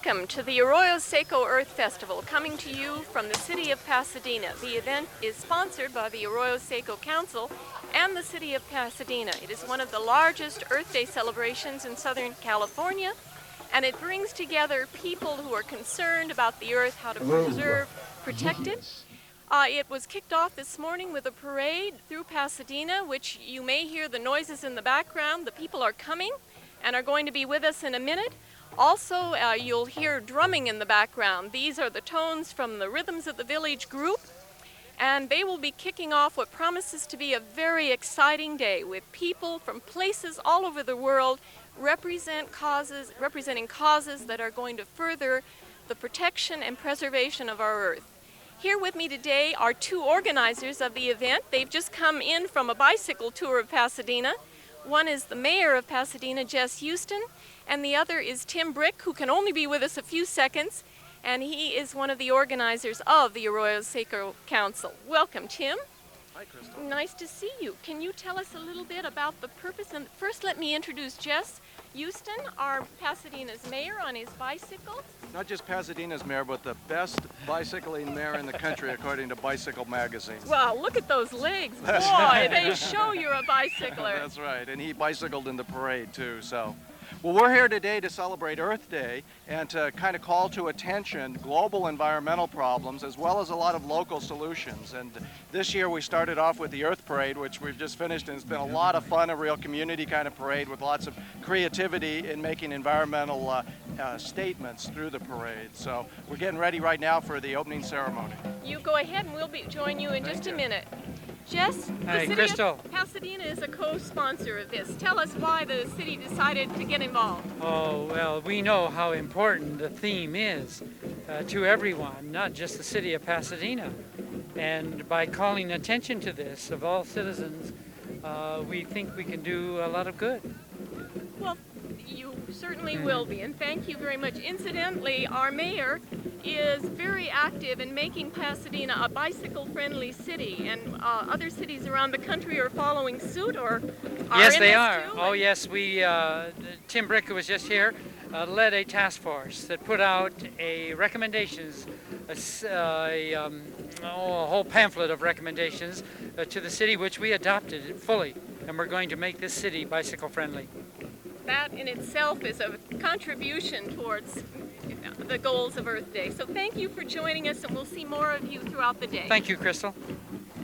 Welcome to the Arroyo Seco Earth Festival, coming to you from the city of Pasadena. The event is sponsored by the Arroyo Seco Council and the city of Pasadena. It is one of the largest Earth Day celebrations in Southern California, and it brings together people who are concerned about the earth, how to preserve, protect it. It was kicked off this morning with a parade through Pasadena, which you may hear the noises in the background. The people are coming and are going to be with us in a minute. Also, you'll hear drumming in the background. These are the tones from the Rythyms of the Village group, and they will be kicking off what promises to be a very exciting day with people from places all over the world representing causes that are going to further the protection and preservation of our earth. Here with me today are two organizers of the event. They've just come in from a bicycle tour of Pasadena. One is the mayor of Pasadena, Jess, and the other is Tim Brick, who can only be with us a few seconds, and he is one of the organizers of the Arroyo Seco Council. Welcome, Tim. Hi, Christle. Nice to see you. Can you tell us a little bit about the purpose? And first, let me introduce Jess Houston, our Pasadena's mayor on his bicycle. Not just Pasadena's mayor, but the best bicycling mayor in the country, according to Bicycle Magazine. Wow, look at those legs. Boy, they show you're a bicycler. That's right, and he bicycled in the parade, too, so. Well, we're here today to celebrate Earth Day and to kind of call to attention global environmental problems as well as a lot of local solutions. And this year we started off with the Earth Parade, which we've just finished, and it's been a lot of fun, a real community kind of parade with lots of creativity in making environmental statements through the parade. So we're getting ready right now for the opening ceremony. You go ahead and we'll join you in just a minute. Jess, Hi, the city Christle. of Pasadena is a co-sponsor of this. Tell us why the city decided to get involved. Oh, well, we know how important the theme is to everyone, not just the city of Pasadena. And by calling attention to this of all citizens, we think we can do a lot of good. Well, you certainly will be, and thank you very much. Incidentally, our mayor is very active in making Pasadena a bicycle-friendly city, and other cities around the country are following suit, or are Yes, in they this are. too? Oh, yes, Tim Brick, who was just here, led a task force that put out recommendations, a whole pamphlet of recommendations to the city, which we adopted fully, and we're going to make this city bicycle-friendly. That in itself is a contribution towards the goals of Earth Day. So thank you for joining us, and we'll see more of you throughout the day. Thank you, Christle.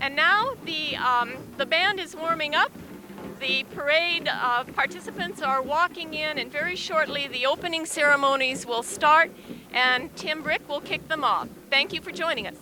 And now the band is warming up. The parade participants are walking in, and very shortly the opening ceremonies will start, and Tim Brick will kick them off. Thank you for joining us.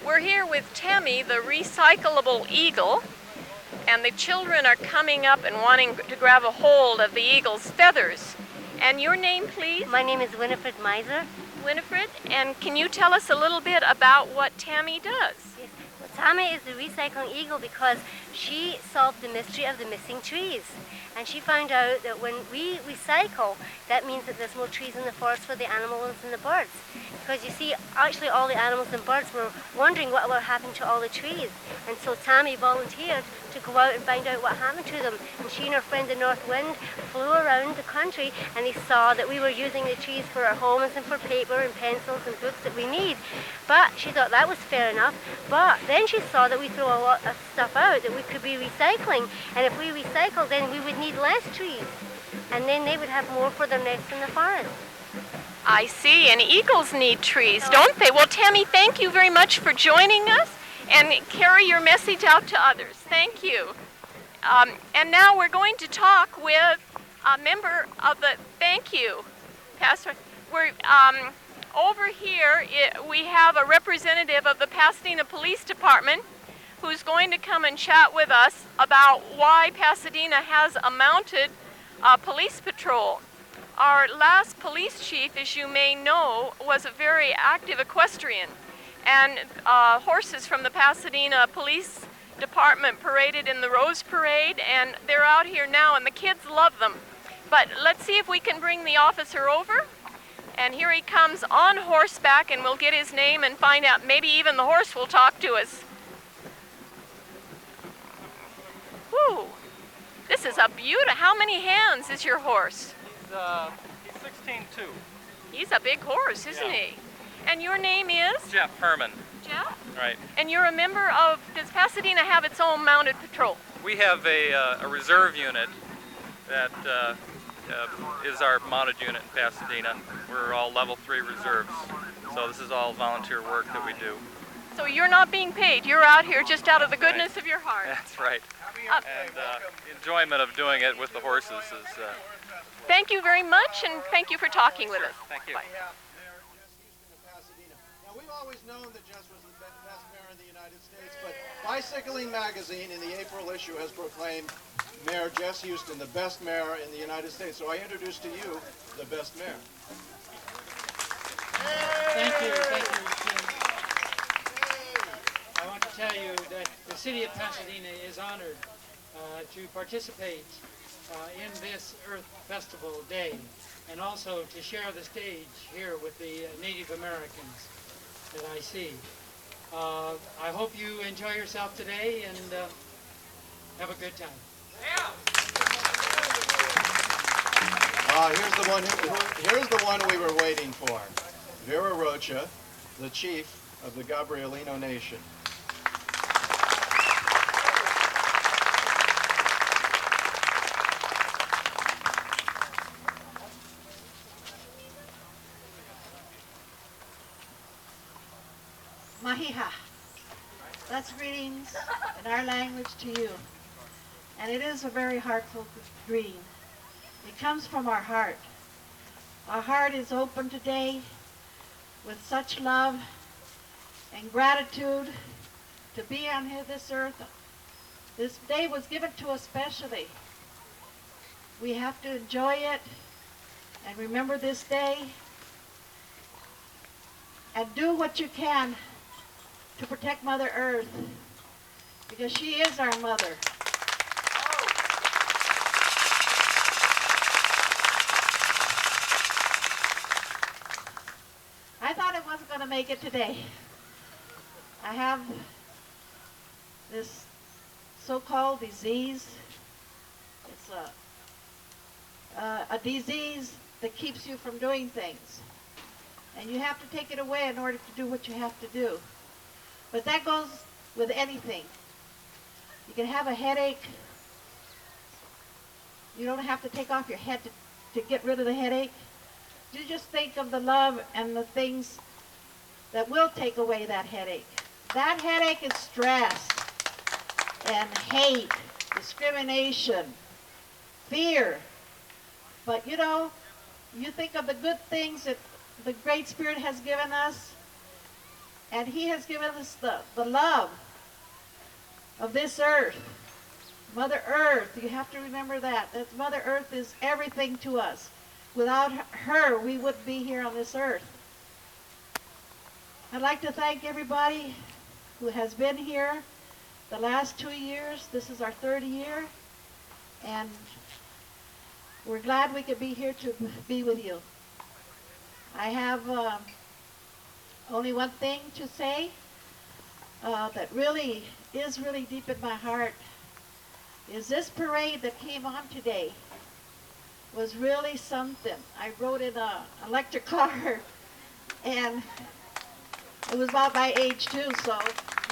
We're here with TAMMY, the recyclable eagle, and the children are coming up and wanting to grab a hold of the eagle's feathers. And your name, please? My name is Winifred Maiser. Winifred, and can you tell us a little bit about what TAMMY does? Yes. Well, TAMMY is the recycling eagle because she solved the mystery of the missing trees. And she found out that when we recycle, that means that there's more trees in the forest for the animals and the birds. Because you see, actually all the animals and birds were wondering what will happen to all the trees. And so TAMMY volunteered to go out and find out what happened to them. And she and her friend the North Wind flew around the country and they saw that we were using the trees for our homes and for paper and pencils and books that we need. But she thought that was fair enough. But then she saw that we throw a lot of stuff out that we could be recycling. And if we recycle, then we would need less trees. And then they would have more for their nests in the forest. I see, and eagles need trees, don't they? Well, TAMMY, thank you very much for joining us, and carry your message out to others. Thank you. And now we're going to talk with a member of the, thank you, Pastor. We're, over here, we have a representative of the Pasadena Police Department who's going to come and chat with us about why Pasadena has a mounted police patrol. Our last police chief, as you may know, was a very active equestrian, and horses from the Pasadena Police Department paraded in the Rose Parade, and they're out here now, and the kids love them. But let's see if we can bring the officer over. And here he comes on horseback, and we'll get his name and find out, maybe even the horse will talk to us. Whew, this is a beautiful, how many hands is your horse? He's 16'2". He's a big horse, isn't he? And your name is? Jeff Herman. Jeff? Right. And you're a member of, does Pasadena have its own mounted patrol? We have a reserve unit that is our mounted unit in Pasadena. We're all level 3 reserves. So this is all volunteer work that we do. So you're not being paid. You're out here just out of the goodness of your heart. That's right. And the enjoyment of doing it with the horses is... Thank you very much, and thank you for talking with us. Thank you. Bye. Now, we've always known that Jess was the best mayor in the United States, but Bicycling Magazine in the April issue has proclaimed Mayor Jess Houston the best mayor in the United States. So I introduce to you the best mayor. Thank you, Tim. I want to tell you that the city of Pasadena is honored to participate in this Earth Festival Day, and also to share the stage here with the Native Americans that I see. I hope you enjoy yourself today and have a good time. Here's the one we were waiting for. Vera Rocha, the chief of the Gabrielino Nation. Mahiha. That's greetings in our language to you. And it is a very heartful greeting. It comes from our heart. Our heart is open today with such love and gratitude to be on this earth. This day was given to us specially. We have to enjoy it and remember this day and do what you can to protect Mother Earth, because she is our mother. I thought I wasn't going to make it today. I have this so-called disease. It's a disease that keeps you from doing things. And you have to take it away in order to do what you have to do. But that goes with anything. You can have a headache. You don't have to take off your head to get rid of the headache. You just think of the love and the things that will take away that headache. That headache is stress and hate, discrimination, fear. But you know, you think of the good things that the Great Spirit has given us, And he has given us the love of this earth. Mother Earth, you have to remember that. That Mother Earth is everything to us. Without her, we wouldn't be here on this earth. I'd like to thank everybody who has been here the last 2 years. This is our third year. And we're glad we could be here to be with you. I have only one thing to say that really is really deep in my heart, is this parade that came on today was really something. I rode in an electric car, and it was about my age too, so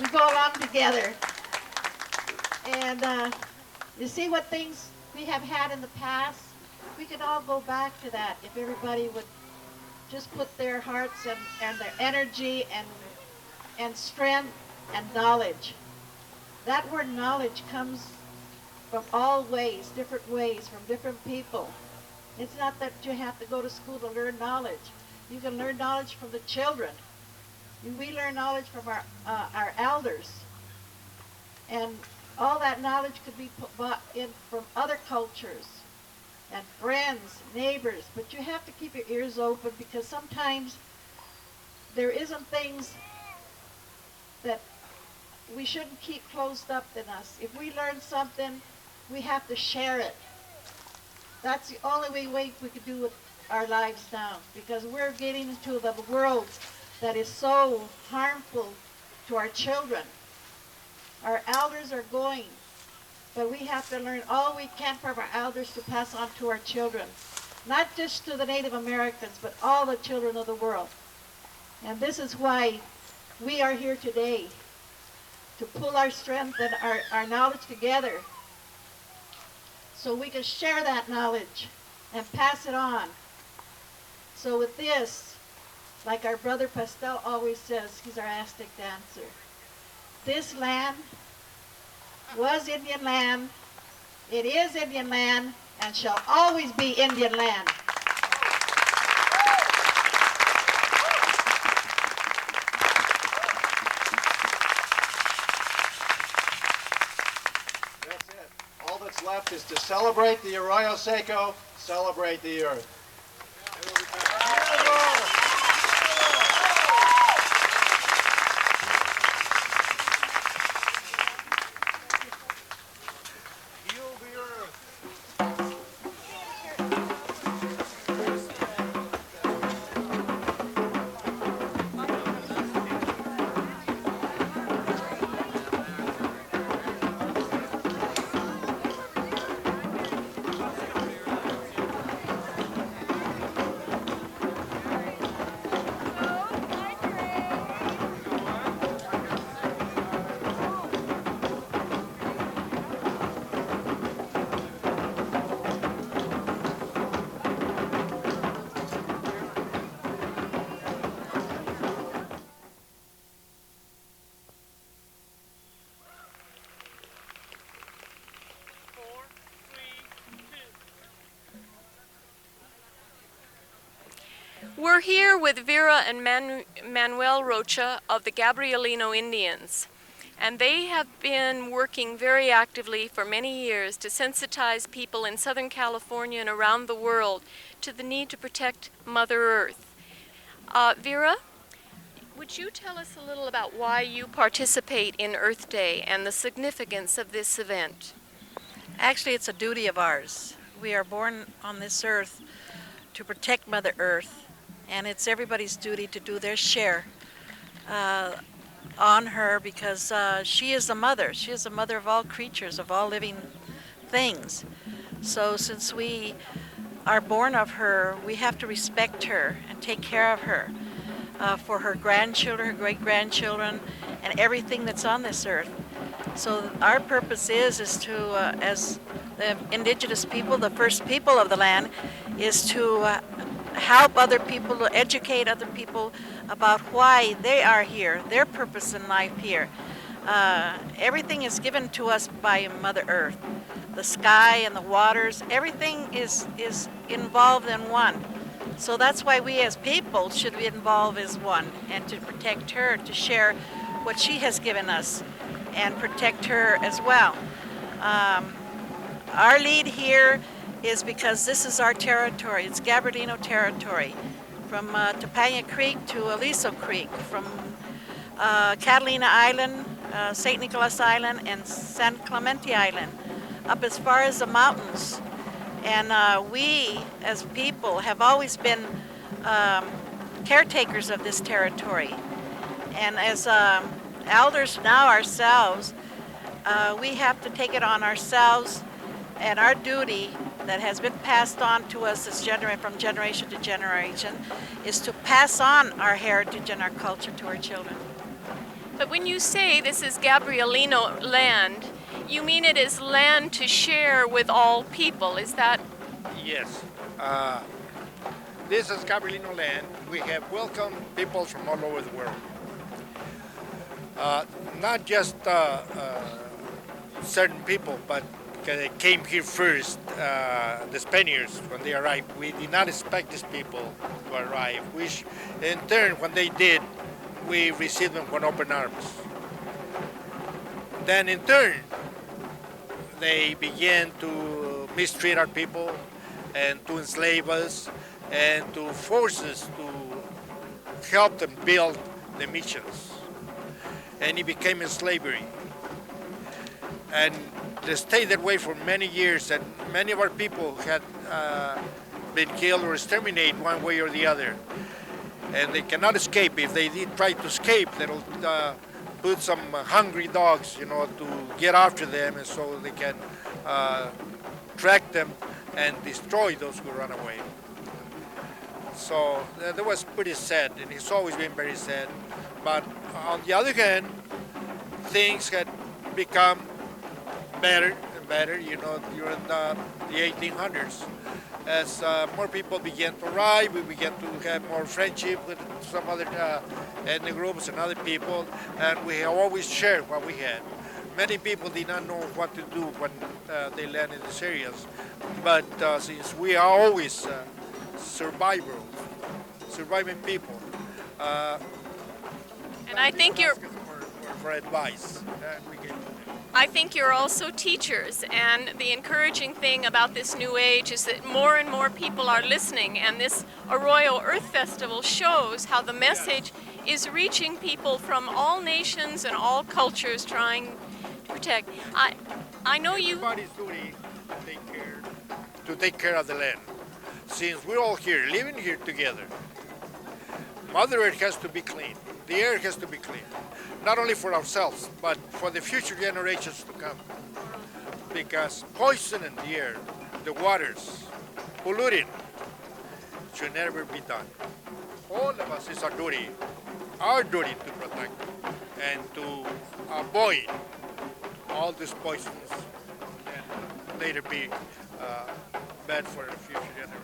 we go along together. And you see what things we have had in the past? We could all go back to that if everybody would just put their hearts and their energy and strength and knowledge. That word knowledge comes from all ways, different ways, from different people. It's not that you have to go to school to learn knowledge. You can learn knowledge from the children. We learn knowledge from our elders. And all that knowledge could be brought in from other cultures and friends, neighbors. But you have to keep your ears open, because sometimes there isn't things that we shouldn't keep closed up in us. If we learn something, we have to share it. That's the only way we could do with our lives now, because we're getting into the world that is so harmful to our children. Our elders are going, but we have to learn all we can from our elders to pass on to our children. Not just to the Native Americans, but all the children of the world. And this is why we are here today, to pull our strength and our knowledge together so we can share that knowledge and pass it on. So with this, like our brother Pastel always says, he's our Aztec dancer, this land was Indian land, it is Indian land, and shall always be Indian land. That's it. All that's left is to celebrate the Arroyo Seco, celebrate the earth. We're here with Vera and Manuel Rocha of the Gabrielino Indians, and they have been working very actively for many years to sensitize people in Southern California and around the world to the need to protect Mother Earth. Vera, would you tell us a little about why you participate in Earth Day and the significance of this event? Actually, it's a duty of ours. We are born on this earth to protect Mother Earth, and it's everybody's duty to do their share on her, because she is the mother. She is the mother of all creatures, of all living things. So since we are born of her, we have to respect her and take care of her for her grandchildren, her great-grandchildren, and everything that's on this earth. So our purpose is to, as the indigenous people, the first people of the land, is to help other people, to educate other people about why they are here, their purpose in life here. Everything is given to us by Mother Earth. The sky and the waters, everything is involved in one. So that's why we as people should be involved as one and to protect her, to share what she has given us and protect her as well. Our lead here is because this is our territory. It's Gabrielino territory, from Topanga Creek to Aliso Creek, from Catalina Island, St. Nicholas Island, and San Clemente Island, up as far as the mountains. And we, as people, have always been caretakers of this territory. And as elders now ourselves, we have to take it on ourselves, and our duty that has been passed on to us as from generation to generation is to pass on our heritage and our culture to our children. But when you say this is Gabrielino land, you mean it is land to share with all people, is that? Yes. This is Gabrielino land. We have welcomed people from all over the world. Not just certain people, but they came here first, the Spaniards, when they arrived. We did not expect these people to arrive, which in turn, when they did, we received them with open arms. Then in turn, they began to mistreat our people and to enslave us and to force us to help them build the missions. And it became a slavery. And they stayed that way for many years, and many of our people had been killed or exterminated one way or the other. And they cannot escape. If they did try to escape, they'll put some hungry dogs, to get after them, and so they can track them and destroy those who run away. So that was pretty sad, and it's always been very sad. But on the other hand, things had become better and better, during the 1800s. As more people began to arrive, we began to have more friendship with some other ethnic groups and other people, and we have always shared what we had. Many people did not know what to do when they landed in these areas, but since we are always surviving people, And I think you're for advice. I think you're also teachers, and the encouraging thing about this new age is that more and more people are listening, and this Arroyo Earth Festival shows how the message is reaching people from all nations and all cultures trying to protect. I know you... Everybody's duty to take care of the land. Since we're all here, living here together, Mother Earth has to be clean. The air has to be clean. Not only for ourselves, but for the future generations to come. Because poison in the air, the waters, polluting, should never be done. All of us is our duty to protect and to avoid all these poisons and later be bad for the future generations.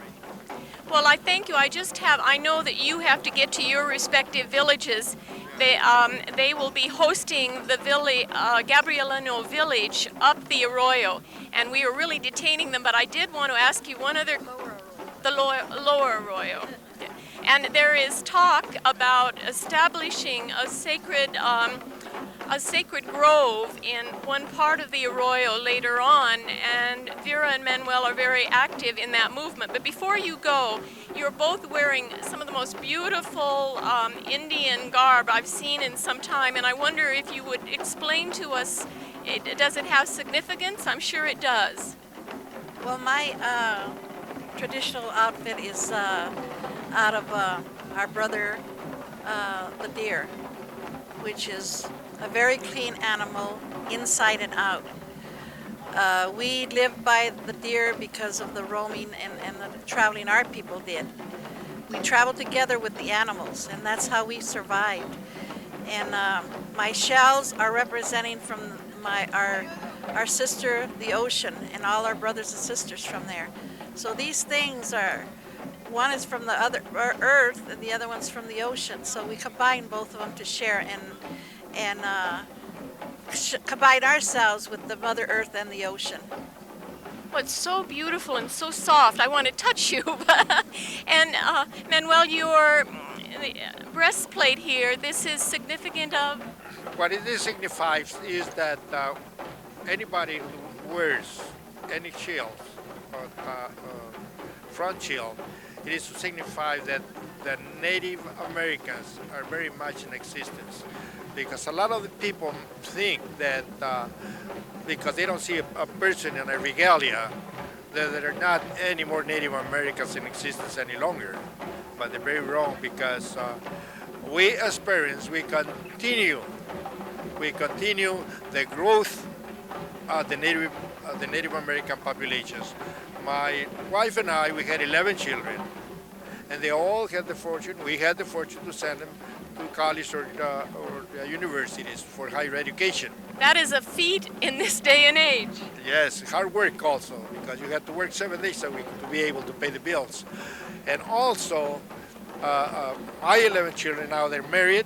Well, I thank you. I know that you have to get to your respective villages. They will be hosting the Gabrielino village up the Arroyo, and we are really detaining them, but I did want to ask you one other... The lower Arroyo. And there is talk about establishing a sacred grove in one part of the Arroyo later on, and Vera and Manuel are very active in that movement. But before you go, you're both wearing some of the most beautiful Indian garb I've seen in some time, and I wonder if you would explain to us, does it have significance? I'm sure it does. Well, my traditional outfit is out of our brother, the deer, which is a very clean animal inside and out. We lived by the deer because of the roaming and the traveling our people did. We traveled together with the animals, and that's how we survived. And my shells are representing from our sister, the ocean, and all our brothers and sisters from there. So these things are, one is from the other earth, and the other one's from the ocean. So we combine both of them to share and combine ourselves with the Mother Earth and the ocean. Well, it's so beautiful and so soft. I want to touch you. And Manuel, your breastplate here, this is significant of? What it signifies is that anybody who wears any shield, front shield, it is to signify that the Native Americans are very much in existence. Because a lot of the people think that because they don't see a person in a regalia, that there are not any more Native Americans in existence any longer. But they're very wrong, because we as parents, we continue the growth of the Native American populations. My wife and I, we had 11 children, and they all had the fortune. We had the fortune to send them to college or universities for higher education. That is a feat in this day and age. Yes, hard work also, because you have to work 7 days a week to be able to pay the bills. And also, my 11 children now, they're married,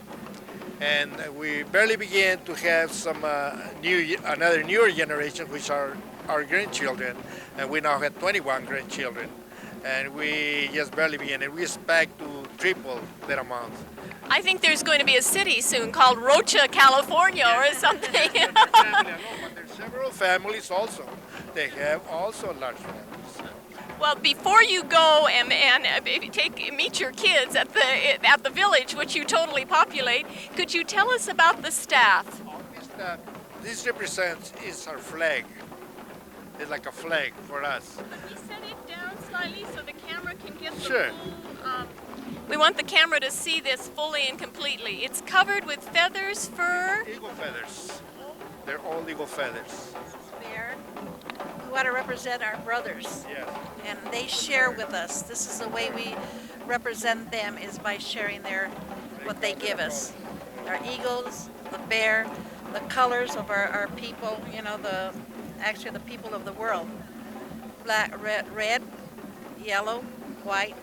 and we barely began to have some another newer generation, which are our grandchildren, and we now have 21 grandchildren. And we just barely began, and we expect to triple that amount. I think there's going to be a city soon called Rocha, California, or something. But there's several families also. They have also large families. Well, before you go and meet your kids at the village, which you totally populate, could you tell us about the staff? This represents is our flag. It's like a flag for us. Could we set it down slightly so the camera can get the Sure. full, we want the camera to see this fully and completely. It's covered with feathers, fur. Eagle feathers. They're all eagle feathers. There. We want to represent our brothers. Yes. And they share with us. This is the way we represent them, is by sharing what they give us. Our eagles, the bear, the colors of our people, actually the people of the world. Black, red, yellow, white,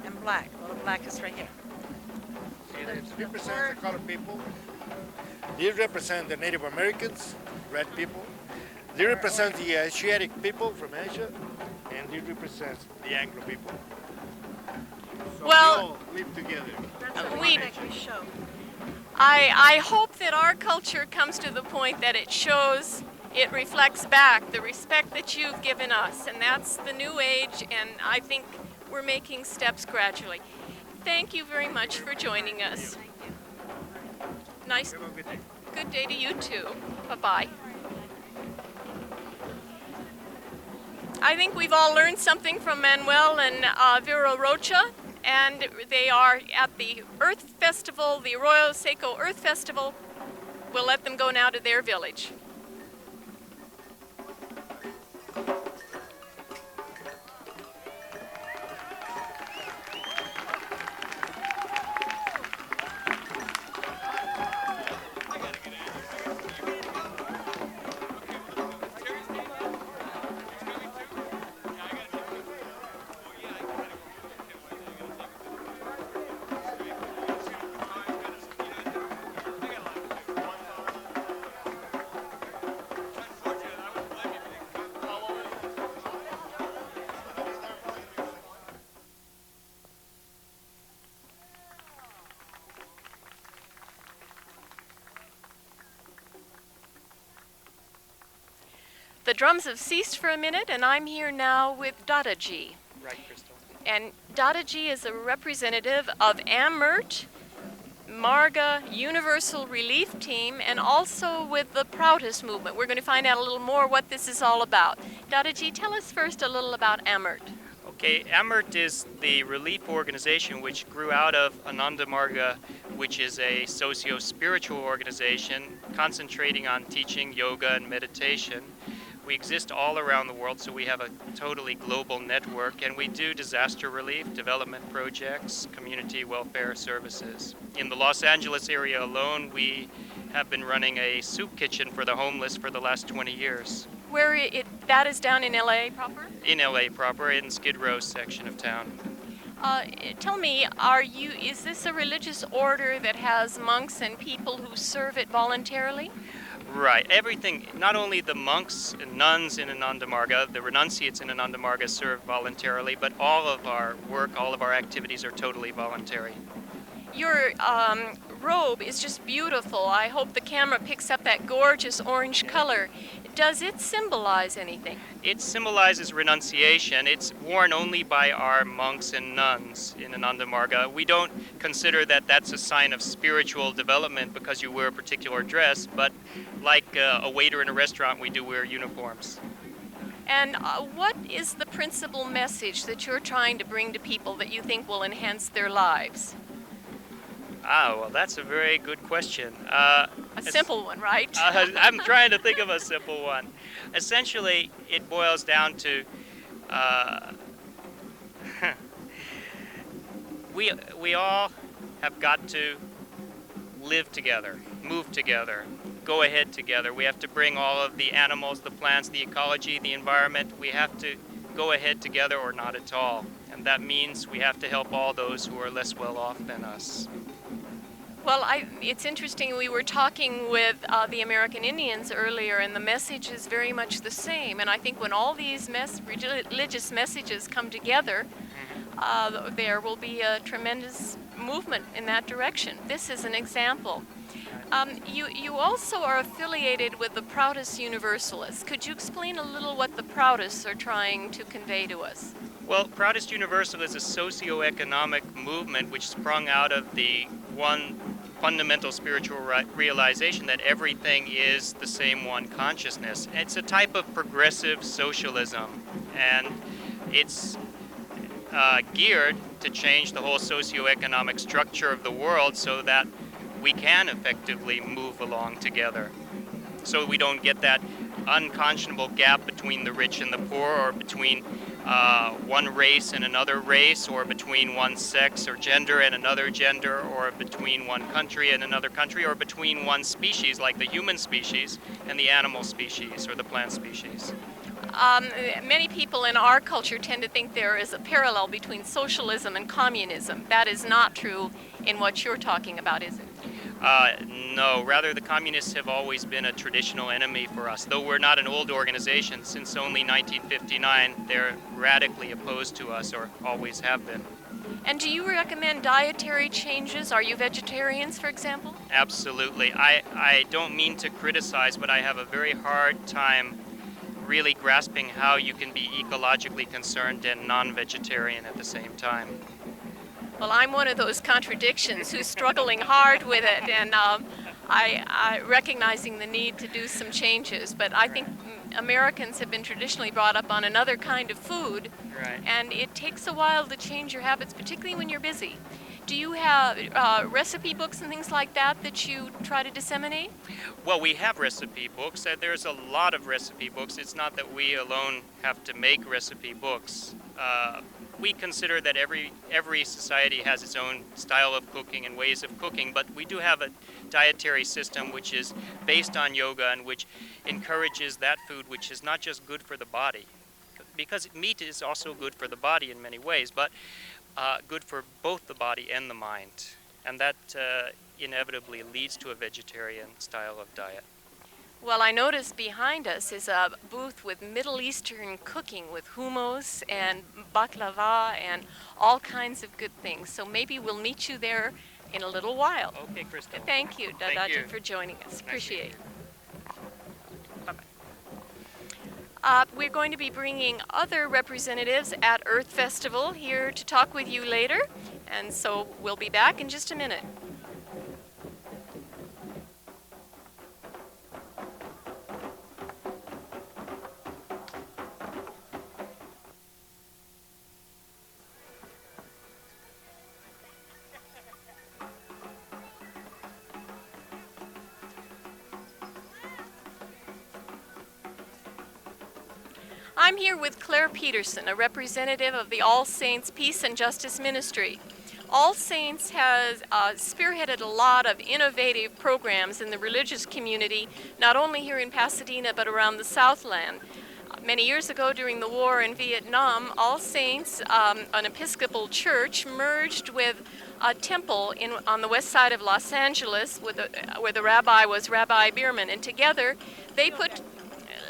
and black. Well, the black is right here. It represents the colored people. These represent the Native Americans, red people. They represent the Asiatic people from Asia, and they represent the Anglo people. So Well, we all live together. We show. I hope that our culture comes to the point that it reflects back the respect that you've given us, and that's the new age, and I think we're making steps gradually. Thank you very much for joining us. Nice. Have a good day. Good day to you too. Bye-bye. I think we've all learned something from Manuel and Vera Rocha, and they are at the Earth Festival, the Arroyo Seco Earth Festival. We'll let them go now to their village. The drums have ceased for a minute, and I'm here now with Dadaji. Right, Christle. And Dadaji is a representative of AMURT, Marga Universal Relief Team, and also with the Proudest Movement. We're going to find out a little more what this is all about. Dadaji, tell us first a little about AMURT. Okay, AMURT is the relief organization which grew out of Ananda Marga, which is a socio-spiritual organization concentrating on teaching yoga and meditation. We exist all around the world, so we have a totally global network, and we do disaster relief, development projects, community welfare services. In the Los Angeles area alone, we have been running a soup kitchen for the homeless for the last 20 years. That is down in LA proper? In LA proper, in Skid Row section of town. Tell me, is this a religious order that has monks and people who serve it voluntarily? Right. Everything, not only the monks and nuns in Ananda Marga, the renunciates in Ananda Marga serve voluntarily, but all of our work, all of our activities are totally voluntary. Your robe is just beautiful. I hope the camera picks up that gorgeous orange color. Does it symbolize anything? It symbolizes renunciation. It's worn only by our monks and nuns in Ananda Marga. We don't consider that that's a sign of spiritual development because you wear a particular dress, but like a waiter in a restaurant, we do wear uniforms. And what is the principal message that you're trying to bring to people that you think will enhance their lives? Well, that's a very good question. A simple one, right? I'm trying to think of a simple one. Essentially, it boils down to we all have got to live together, move together, go ahead together. We have to bring all of the animals, the plants, the ecology, the environment. We have to go ahead together or not at all. And that means we have to help all those who are less well off than us. Well, it's interesting. We were talking with the American Indians earlier, and the message is very much the same. And I think when all these religious messages come together, there will be a tremendous movement in that direction. This is an example. You also are affiliated with the Proudest Universalists. Could you explain a little what the Proudest are trying to convey to us? Well, Proudest Universal is a socio-economic movement which sprung out of the one fundamental spiritual realization that everything is the same one consciousness. It's a type of progressive socialism, and it's geared to change the whole socio-economic structure of the world so that we can effectively move along together. So we don't get that unconscionable gap between the rich and the poor, or between one race and another race, or between one sex or gender and another gender, or between one country and another country, or between one species like the human species and the animal species or the plant species. Many people in our culture tend to think there is a parallel between socialism and communism. That is not true in what you're talking about, is it? No, rather the communists have always been a traditional enemy for us. Though we're not an old organization, since only 1959, they're radically opposed to us, or always have been. And do you recommend dietary changes? Are you vegetarians, for example? Absolutely. I don't mean to criticize, but I have a very hard time really grasping how you can be ecologically concerned and non-vegetarian at the same time. Well, I'm one of those contradictions who's struggling hard with it, and I recognizing the need to do some changes. But I think Americans have been traditionally brought up on another kind of food, and it takes a while to change your habits, particularly when you're busy. Do you have recipe books and things like that you try to disseminate? Well, we have recipe books. There's a lot of recipe books. It's not that we alone have to make recipe books. We consider that every society has its own style of cooking and ways of cooking, but we do have a dietary system which is based on yoga and which encourages that food which is not just good for the body, because meat is also good for the body in many ways, but good for both the body and the mind. And that inevitably leads to a vegetarian style of diet. Well, I noticed behind us is a booth with Middle Eastern cooking with hummus and baklava and all kinds of good things. So maybe we'll meet you there in a little while. Okay, Christle. Thank you, Thank Dadaji, you. for joining us. Nice Appreciate it. Bye-bye. We're going to be bringing other representatives at Earth Festival here to talk with you later. And so we'll be back in just a minute. I'm here with Claire Peterson, a representative of the All Saints Peace and Justice Ministry. All Saints has spearheaded a lot of innovative programs in the religious community, not only here in Pasadena, but around the Southland. Many years ago, during the war in Vietnam, All Saints, an Episcopal church, merged with a temple on the west side of Los Angeles where the rabbi was Rabbi Bierman, and together they put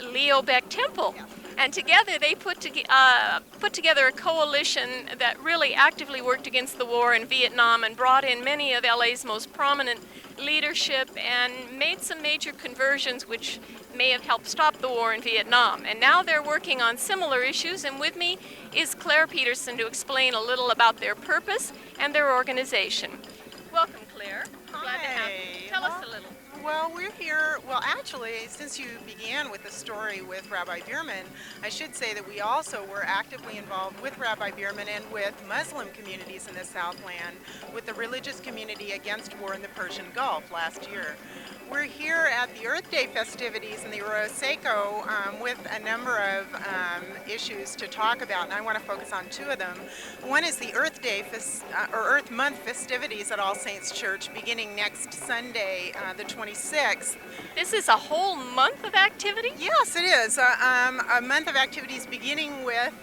Leo Beck Temple. And together they put together a coalition that really actively worked against the war in Vietnam and brought in many of LA's most prominent leadership and made some major conversions which may have helped stop the war in Vietnam. And now they're working on similar issues, and with me is Claire Peterson to explain a little about their purpose and their organization. Welcome, Claire. Glad to have you. Tell us a little. Well, we're here, actually, since you began with the story with Rabbi Bierman, I should say that we also were actively involved with Rabbi Bierman and with Muslim communities in the Southland, with the religious community against war in the Persian Gulf last year. We're here at the Earth Day festivities in the Arroyo Seco with a number of issues to talk about, and I want to focus on two of them. One is the Earth Day or Earth Month festivities at All Saints Church beginning next Sunday, the 26th. This is a whole month of activity? Yes, it is. A month of activities beginning with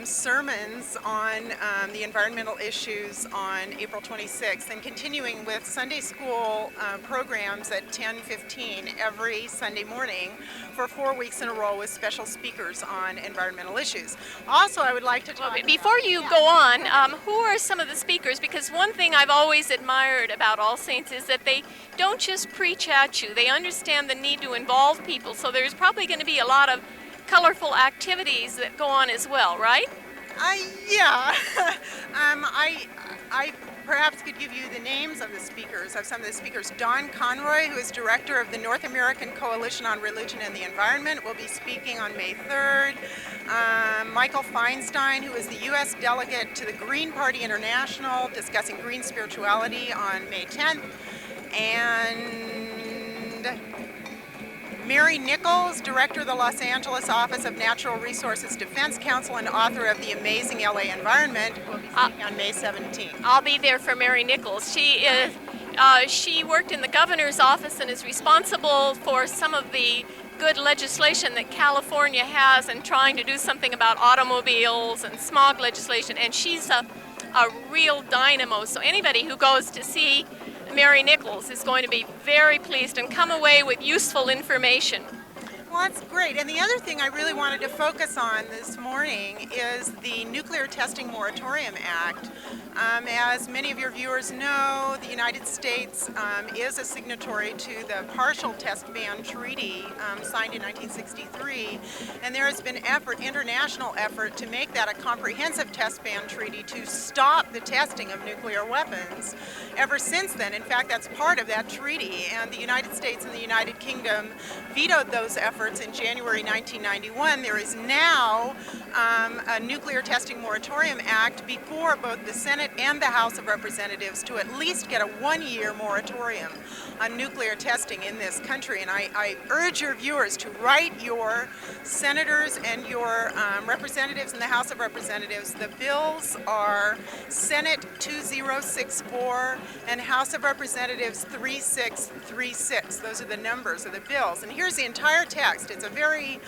sermons on the environmental issues on April 26th and continuing with Sunday school programs at 10:15 every Sunday morning for 4 weeks in a row with special speakers on environmental issues. Also, I would like to talk before you go on, who are some of the speakers? Because one thing I've always admired about All Saints is that they don't just preach at you. They understand the need to involve people, so there's probably going to be a lot of colorful activities that go on as well, right? Yeah. I perhaps could give you the names of the speakers, of some of the speakers. Don Conroy, who is director of the North American Coalition on Religion and the Environment, will be speaking on May 3rd. Michael Feinstein, who is the U.S. delegate to the Green Party International, discussing green spirituality on May 10th. And Mary Nichols, director of the Los Angeles Office of Natural Resources Defense Council and author of The Amazing LA Environment, will be speaking on May 17th. I'll be there for Mary Nichols. She worked in the governor's office and is responsible for some of the good legislation that California has and trying to do something about automobiles and smog legislation, and she's a real dynamo. So anybody who goes to see Mary Nichols is going to be very pleased and come away with useful information. Well, that's great. And the other thing I really wanted to focus on this morning is the Nuclear Testing Moratorium Act. As many of your viewers know, the United States is a signatory to the Partial Test Ban Treaty signed in 1963, and there has been international effort to make that a comprehensive test ban treaty to stop the testing of nuclear weapons. Ever since then, in fact, that's part of that treaty, and the United States and the United Kingdom vetoed those efforts in January 1991. There is now a Nuclear Testing Moratorium Act before both the Senate and the House of Representatives to at least get a one-year moratorium on nuclear testing in this country. And I urge your viewers to write your senators and your representatives in the House of Representatives. The bills are Senate 2064 and House of Representatives 3636. Those are the numbers of the bills. And here's the entire text. It's a very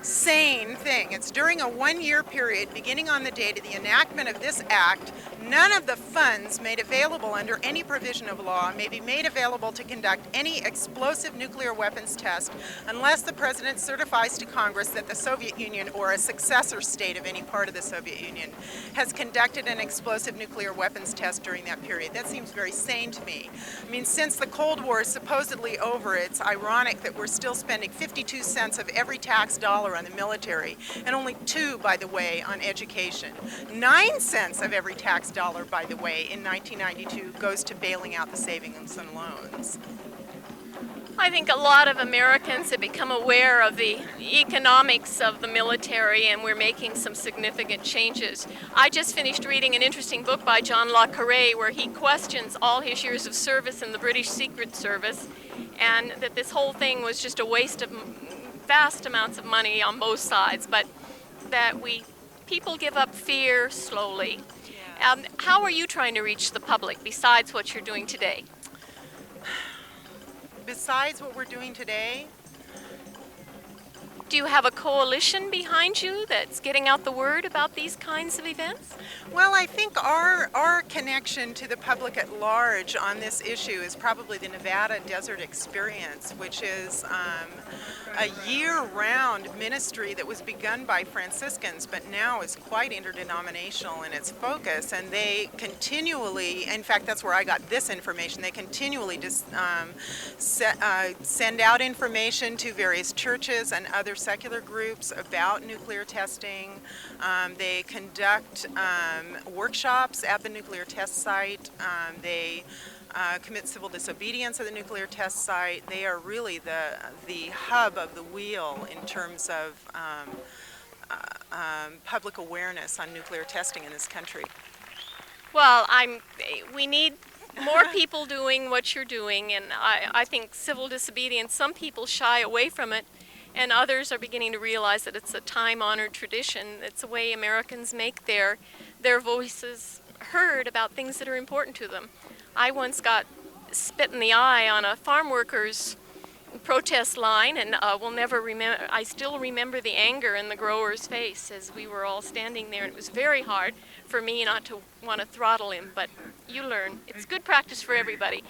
sane thing. It's during a one-year period beginning on the date of the enactment of this act, none of the funds made available under any provision of law may be made available to conduct any explosive nuclear weapons test unless the President certifies to Congress that the Soviet Union or a successor state of any part of the Soviet Union has conducted an explosive nuclear weapons test during that period. That seems very sane to me. I mean, since the Cold War is supposedly over, it's ironic that we're still spending 52 cents of every tax dollar on the military, and only 2, by the way, on education. 9 cents of every tax dollar, by the way, in 1992 goes to bailing out the savings and loans. I think a lot of Americans have become aware of the economics of the military, and we're making some significant changes. I just finished reading an interesting book by John Le Carre where he questions all his years of service in the British Secret Service, and that this whole thing was just a waste of vast amounts of money on both sides, but that people give up fear slowly. How are you trying to reach the public besides what you're doing today? Besides what we're doing today? Do you have a coalition behind you that's getting out the word about these kinds of events? Well, I think our connection to the public at large on this issue is probably the Nevada Desert Experience, which is a year-round ministry that was begun by Franciscans, but now is quite interdenominational in its focus, and they continually, in fact, that's where I got this information, they continually just send out information to various churches and other secular groups about nuclear testing. They conduct workshops at the nuclear test site. They commit civil disobedience at the nuclear test site. They are really the hub of the wheel in terms of public awareness on nuclear testing in this country. Well, we need more people doing what you're doing, and I think civil disobedience, some people shy away from it, and others are beginning to realize that it's a time-honored tradition. It's a way Americans make their voices heard about things that are important to them. I once got spit in the eye on a farm workers protest line, and will never remember. I still remember the anger in the grower's face as we were all standing there, and it was very hard for me not to want to throttle him, but you learn. It's good practice for everybody.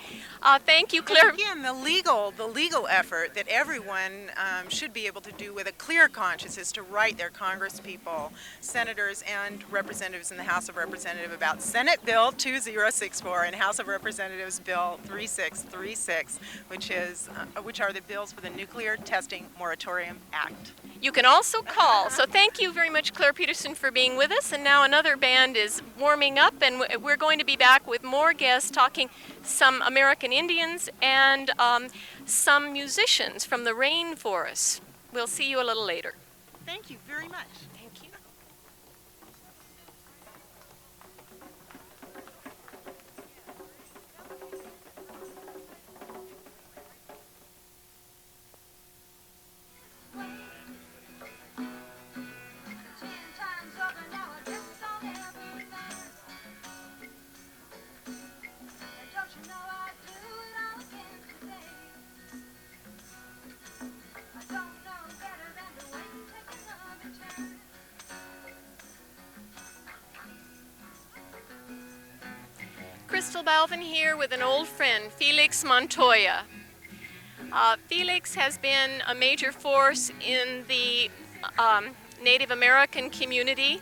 Thank you, Claire. And again, the legal effort that everyone should be able to do with a clear conscience is to write their congresspeople, senators, and representatives in the House of Representatives about Senate Bill 2064 and House of Representatives Bill 3636, which are the bills for the Nuclear Testing Moratorium Act. You can also call. So thank you very much, Claire Peterson, for being with us. And now another band is warming up, and we're going to be back with more guests talking some American Indians and some musicians from the rainforest. We'll see you a little later. Thank you very much. Thank you. Christle Balvin here with an old friend, Felix Montoya. Felix has been a major force in the Native American community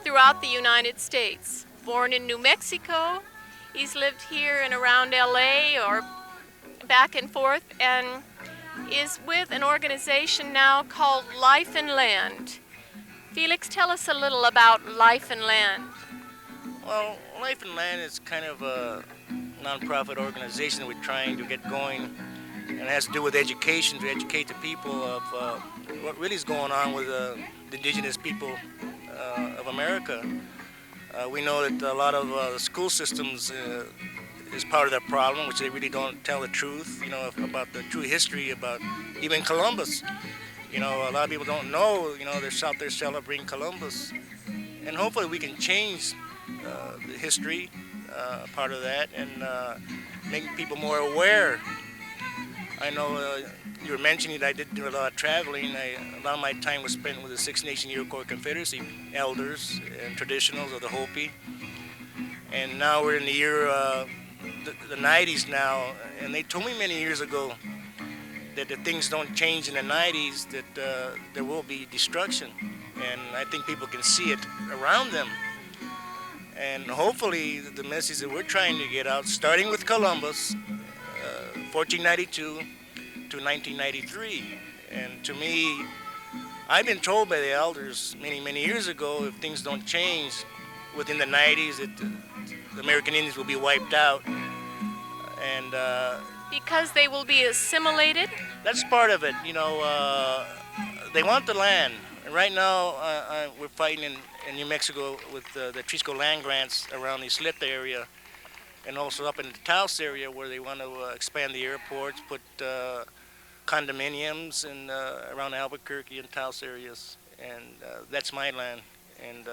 throughout the United States. Born in New Mexico, he's lived here and around LA or back and forth, and is with an organization now called Life and Land. Felix, tell us a little about Life and Land. Well, Life and Land is kind of a nonprofit organization that we're trying to get going, and it has to do with education, to educate the people of what really is going on with the indigenous people of America. We know that a lot of the school systems is part of that problem, which they really don't tell the truth, about the true history about even Columbus. A lot of people don't know, they're out there celebrating Columbus. And hopefully we can change the history, part of that, and make people more aware. I know you were mentioning that I did do a lot of traveling. A lot of my time was spent with the Six Nation Iroquois Confederacy elders and traditionals of the Hopi. And now we're in the year, the 90s now, and they told me many years ago that if things don't change in the 90s, that there will be destruction. And I think people can see it around them. And hopefully the message that we're trying to get out, starting with Columbus, 1492 to 1993. And to me, I've been told by the elders many, many years ago, if things don't change within the 90s, that the American Indians will be wiped out. And because they will be assimilated? That's part of it. They want the land. And right now, we're fighting in New Mexico with the Trisco land grants around the Isleta area, and also up in the Taos area where they want to expand the airports, put condominiums in around Albuquerque and Taos areas, and that's my land. And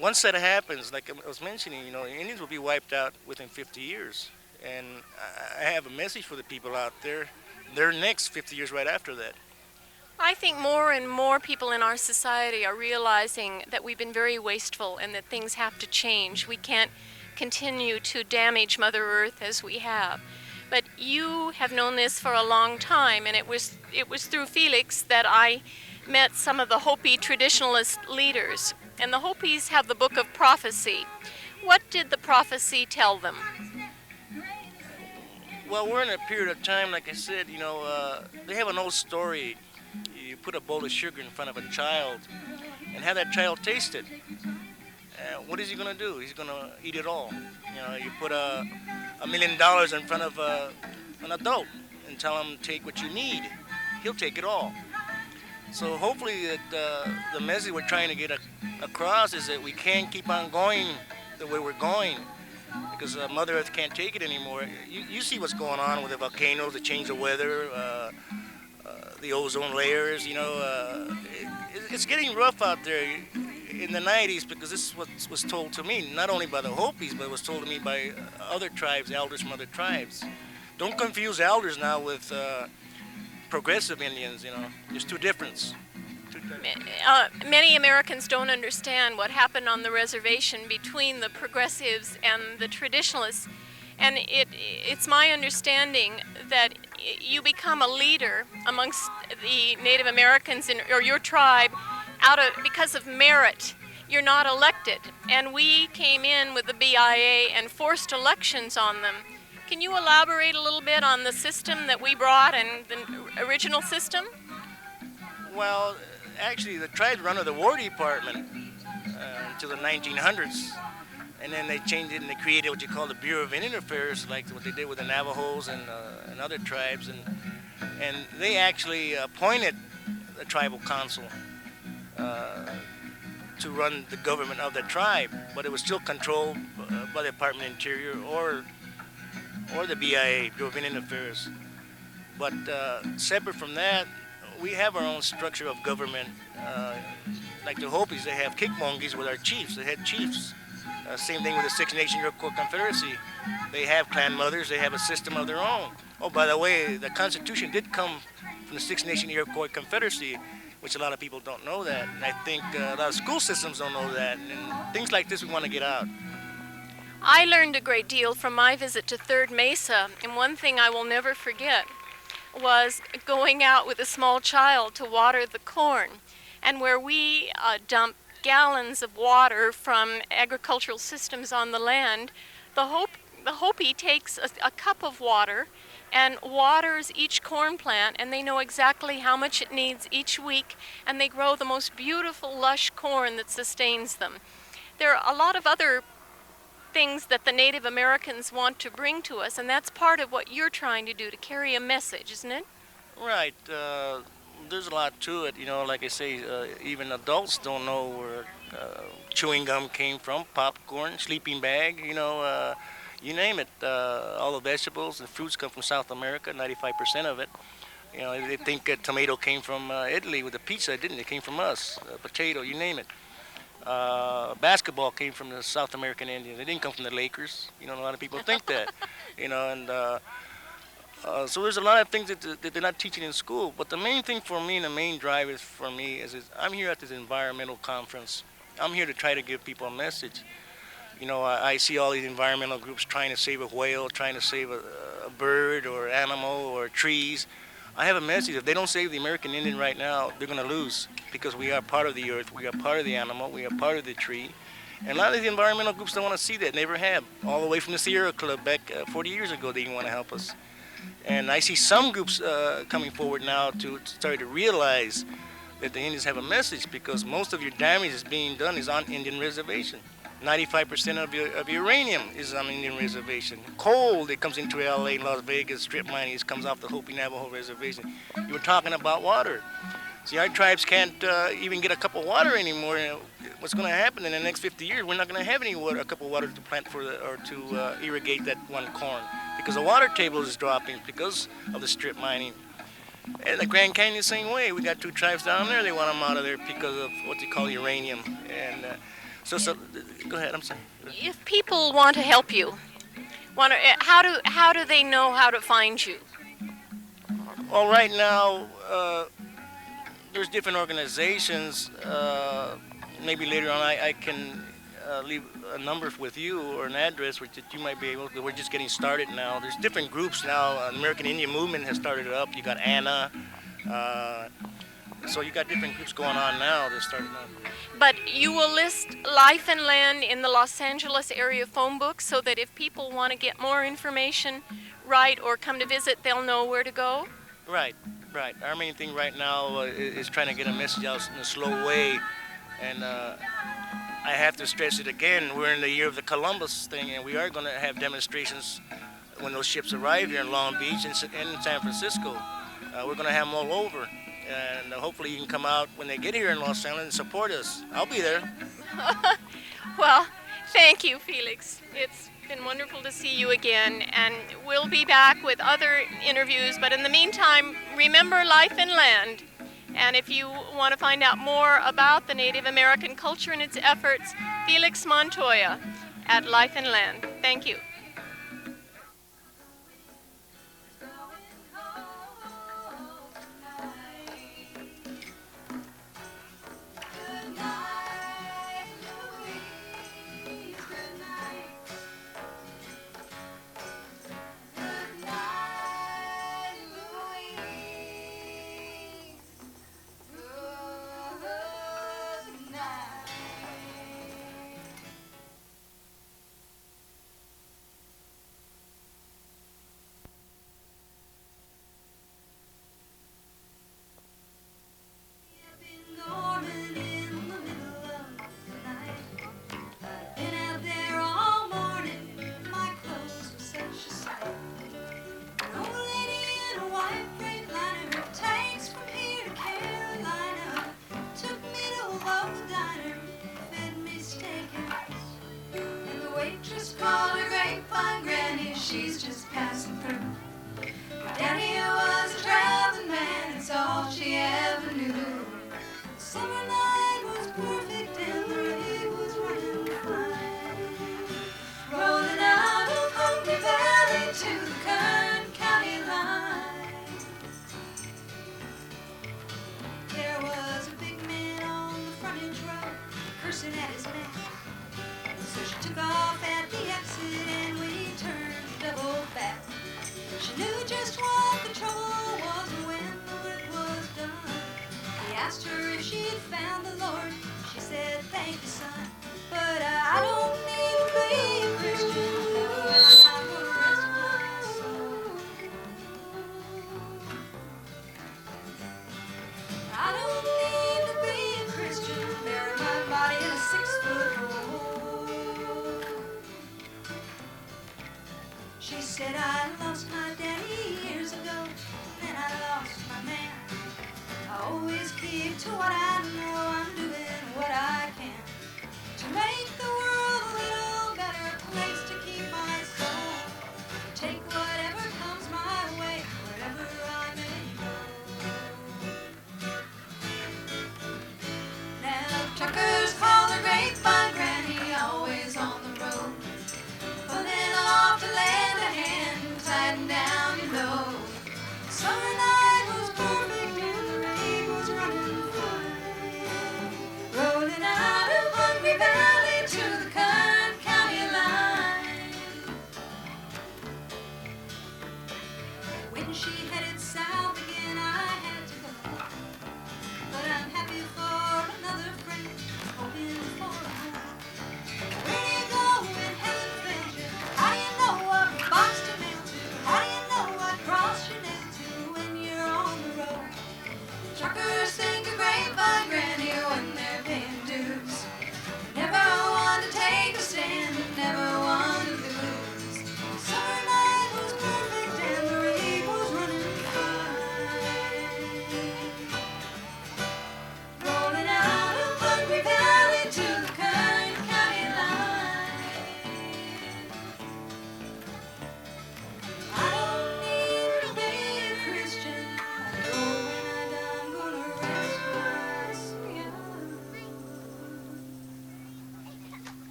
once that happens, like I was mentioning, the Indians will be wiped out within 50 years. And I have a message for the people out there. They're next 50 years right after that. I think more and more people in our society are realizing that we've been very wasteful and that things have to change. We can't continue to damage Mother Earth as we have. But you have known this for a long time, and it was through Felix that I met some of the Hopi traditionalist leaders. And the Hopis have the Book of Prophecy. What did the prophecy tell them? Well, we're in a period of time, like I said, they have an old story. You put a bowl of sugar in front of a child and have that child taste it. What is he going to do? He's going to eat it all. You put $1 million in front of an adult and tell him take what you need. He'll take it all. So hopefully that the message we're trying to get across is that we can't keep on going the way we're going, because Mother Earth can't take it anymore. You see what's going on with the volcanoes, the change of weather, the ozone layers, it's getting rough out there in the 90s, because this is what was told to me, not only by the Hopis, but it was told to me by other tribes, elders from other tribes. Don't confuse elders now with progressive Indians, There's two differences. Many Americans don't understand what happened on the reservation between the progressives and the traditionalists. And it's my understanding that you become a leader amongst the Native Americans or your tribe because of merit. You're not elected. And we came in with the BIA and forced elections on them. Can you elaborate a little bit on the system that we brought and the original system? Well, actually, the tribes were under the War Department until the 1900s. And then they changed it and they created what you call the Bureau of Indian Affairs, like what they did with the Navajos and other tribes. And they actually appointed the tribal council to run the government of the tribe, but it was still controlled by the Department of Interior or the BIA, Bureau of Indian Affairs. But separate from that, we have our own structure of government. Like the Hopis, they have kickmonkeys with our chiefs, the head chiefs. Same thing with the Six Nation Iroquois Confederacy. They have clan mothers, they have a system of their own. Oh, by the way, the Constitution did come from the Six Nation Iroquois Confederacy, which a lot of people don't know that. And I think a lot of school systems don't know that. And things like this we want to get out. I learned a great deal from my visit to Third Mesa, and one thing I will never forget was going out with a small child to water the corn, and where we dump gallons of water from agricultural systems on the land, the Hopi takes a cup of water and waters each corn plant, and they know exactly how much it needs each week, and they grow the most beautiful, lush corn that sustains them. There are a lot of other things that the Native Americans want to bring to us, and that's part of what you're trying to do, to carry a message, isn't it? Right. There's a lot to it, like I say, even adults don't know where chewing gum came from, popcorn, sleeping bag, you name it. All the vegetables and fruits come from South America, 95% of it. They think tomato came from Italy with the pizza. It didn't. It came from us. Potato, you name it. Basketball came from the South American Indians. It didn't come from the Lakers. A lot of people think that, so there's a lot of things that they're not teaching in school. But the main thing for me and the main drive is for me is I'm here at this environmental conference. I'm here to try to give people a message. I see all these environmental groups trying to save a whale, trying to save a bird or animal or trees. I have a message. If they don't save the American Indian right now, they're going to lose, because we are part of the earth, we are part of the animal, we are part of the tree. And a lot of the environmental groups don't want to see that, never have. All the way from the Sierra Club back 40 years ago, they didn't want to help us. And I see some groups coming forward now to start to realize that the Indians have a message, because most of your damage is being done is on Indian reservation. 95% of your uranium is on Indian reservation. Coal that comes into LA, Las Vegas, strip mining, comes off the Hopi Navajo reservation. You were talking about water. See, our tribes can't even get a cup of water anymore. What's going to happen in the next 50 years? We're not going to have any water, a cup of water to plant or to irrigate that one corn, because the water table is dropping because of the strip mining. And the Grand Canyon, the same way. We got two tribes down there. They want them out of there because of what they call uranium. And so go ahead. I'm sorry. If people want to help you, how do they know how to find you? Well, right now, there's different organizations. Maybe later on I can leave a number with you or an address which you might be able to. We're just getting started now. There's different groups now. American Indian Movement has started up. You got ANA. So you got different groups going on now that's starting up. But you will list Life and Land in the Los Angeles area phone book so that if people want to get more information, write, or come to visit, they'll know where to go? Right. Our main thing right now is trying to get a message out in a slow way. And I have to stress it again, we're in the year of the Columbus thing, and we are going to have demonstrations when those ships arrive here in Long Beach and in San Francisco. We're going to have them all over. And hopefully you can come out when they get here in Los Angeles and support us. I'll be there. Well, thank you, Felix. It's been wonderful to see you again, and we'll be back with other interviews. But in the meantime, remember Life and Land. And if you want to find out more about the Native American culture and its efforts, Felix Montoya at Life and Land. Thank you. Summer night was perfect and the rain was running fine.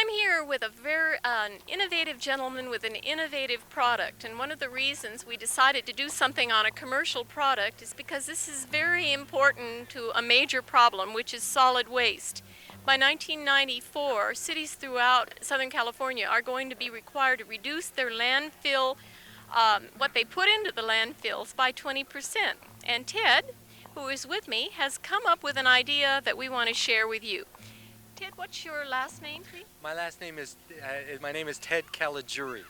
I'm here with a very innovative gentleman with an innovative product, and one of the reasons we decided to do something on a commercial product is because this is very important to a major problem, which is solid waste. By 1994, cities throughout Southern California are going to be required to reduce their landfill, what they put into the landfills, by 20%. And Ted, who is with me, has come up with an idea that we want to share with you. Ted, what's your last name, please? My last name is Ted Caligiuri,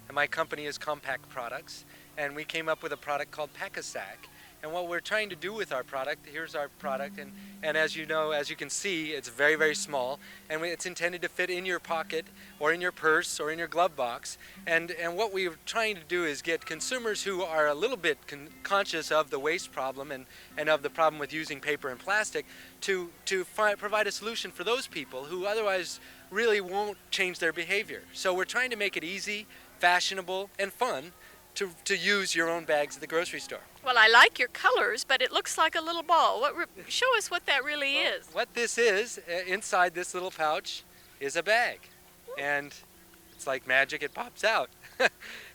and my company is Compact Products, and we came up with a product called Pack-A-Sack. And what we're trying to do with our product, here's our product, and as you know, as you can see, it's very, very small, and it's intended to fit in your pocket or in your purse or in your glove box. And what we're trying to do is get consumers who are a little bit conscious of the waste problem and of the problem with using paper and plastic to provide a solution for those people who otherwise really won't change their behavior. So we're trying to make it easy, fashionable, and fun to use your own bags at the grocery store. Well, I like your colors, but it looks like a little ball. Show us what that really is. What this is, inside this little pouch, is a bag. And it's like magic, it pops out.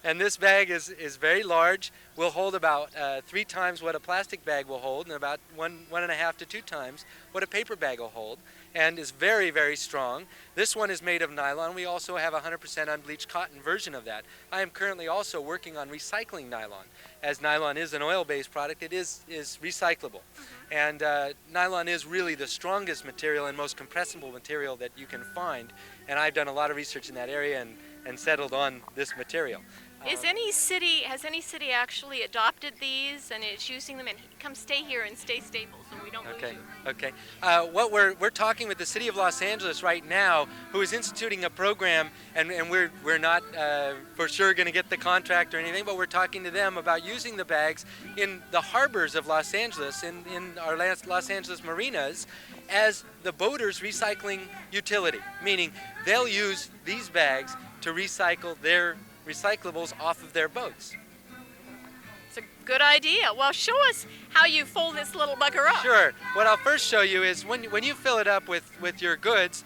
And this bag is very large, will hold about 3 times what a plastic bag will hold, and about 1.5 to 2 times what a paper bag will hold, and is very, very strong. This one is made of nylon. We also have a 100% unbleached cotton version of that. I am currently also working on recycling nylon. As nylon is an oil-based product, it is recyclable. And nylon is really the strongest material and most compressible material that you can find. And I've done a lot of research in that area and settled on this material. Has any city actually adopted these and is using them? And come stay here and stay stable so we don't lose you. Okay. What we're talking with the city of Los Angeles right now, who is instituting a program, and we're not for sure going to get the contract or anything, but we're talking to them about using the bags in the harbors of Los Angeles, in our Los Angeles marinas, as the boaters' recycling utility, meaning they'll use these bags to recycle their recyclables off of their boats. It's a good idea. Well, show us how you fold this little bugger up. Sure. What I'll first show you is when you fill it up with your goods,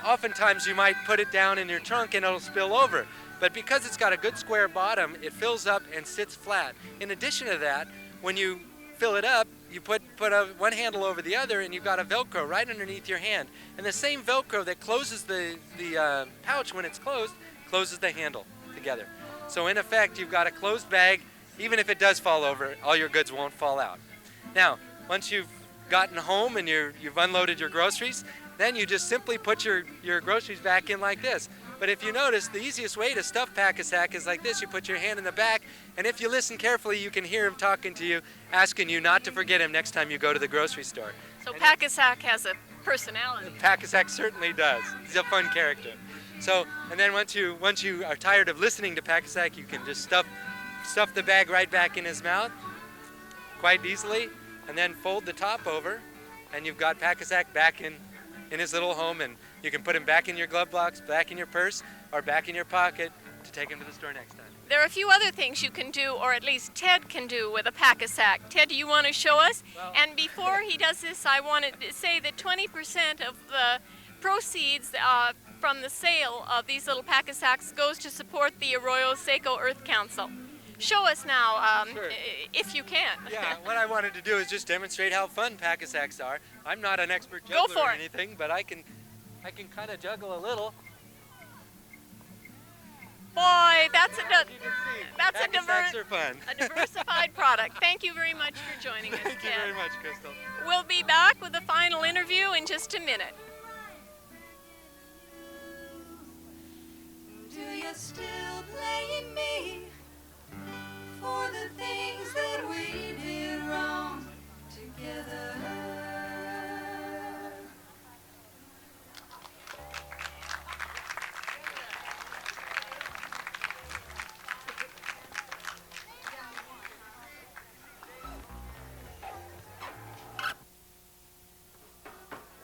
oftentimes you might put it down in your trunk and it'll spill over. But because it's got a good square bottom, it fills up and sits flat. In addition to that, when you fill it up, you put one handle over the other, and you've got a Velcro right underneath your hand. And the same Velcro that closes the pouch when it's closed closes the handle together. So in effect, you've got a closed bag. Even if it does fall over, all your goods won't fall out. Now, once you've gotten home and you've unloaded your groceries, then you just simply put your groceries back in like this. But if you notice, the easiest way to stuff Pack-A-Sack is like this. You put your hand in the back, and if you listen carefully, you can hear him talking to you, asking you not to forget him next time you go to the grocery store. So Pack-A-Sack has a personality. Pack-A-Sack certainly does. He's a fun character. So, and then once you are tired of listening to Pack-A-Sack, you can just stuff the bag right back in his mouth quite easily, and then fold the top over, and you've got Pack-A-Sack back in his little home, and you can put him back in your glove box, back in your purse, or back in your pocket to take him to the store next time. There are a few other things you can do, or at least Ted can do with a Pack-A-Sack. Ted, do you want to show us? Well, and before he does this, I wanted to say that 20% of the proceeds from the sale of these little Pack-A-Sacks goes to support the Arroyo Seco Earth Council. Show us now, Sure. if you can. Yeah, what I wanted to do is just demonstrate how fun Pack-A-Sacks are. I'm not an expert juggler Go for or it. anything, but I can kind of juggle a little. Boy, that's Pack-A-Sacks are fun. a diversified product. Thank you very much for joining us, Thank you Ted. very much, Christle. We'll be back with the final interview in just a minute. Do you still blame me for the things that we did wrong together?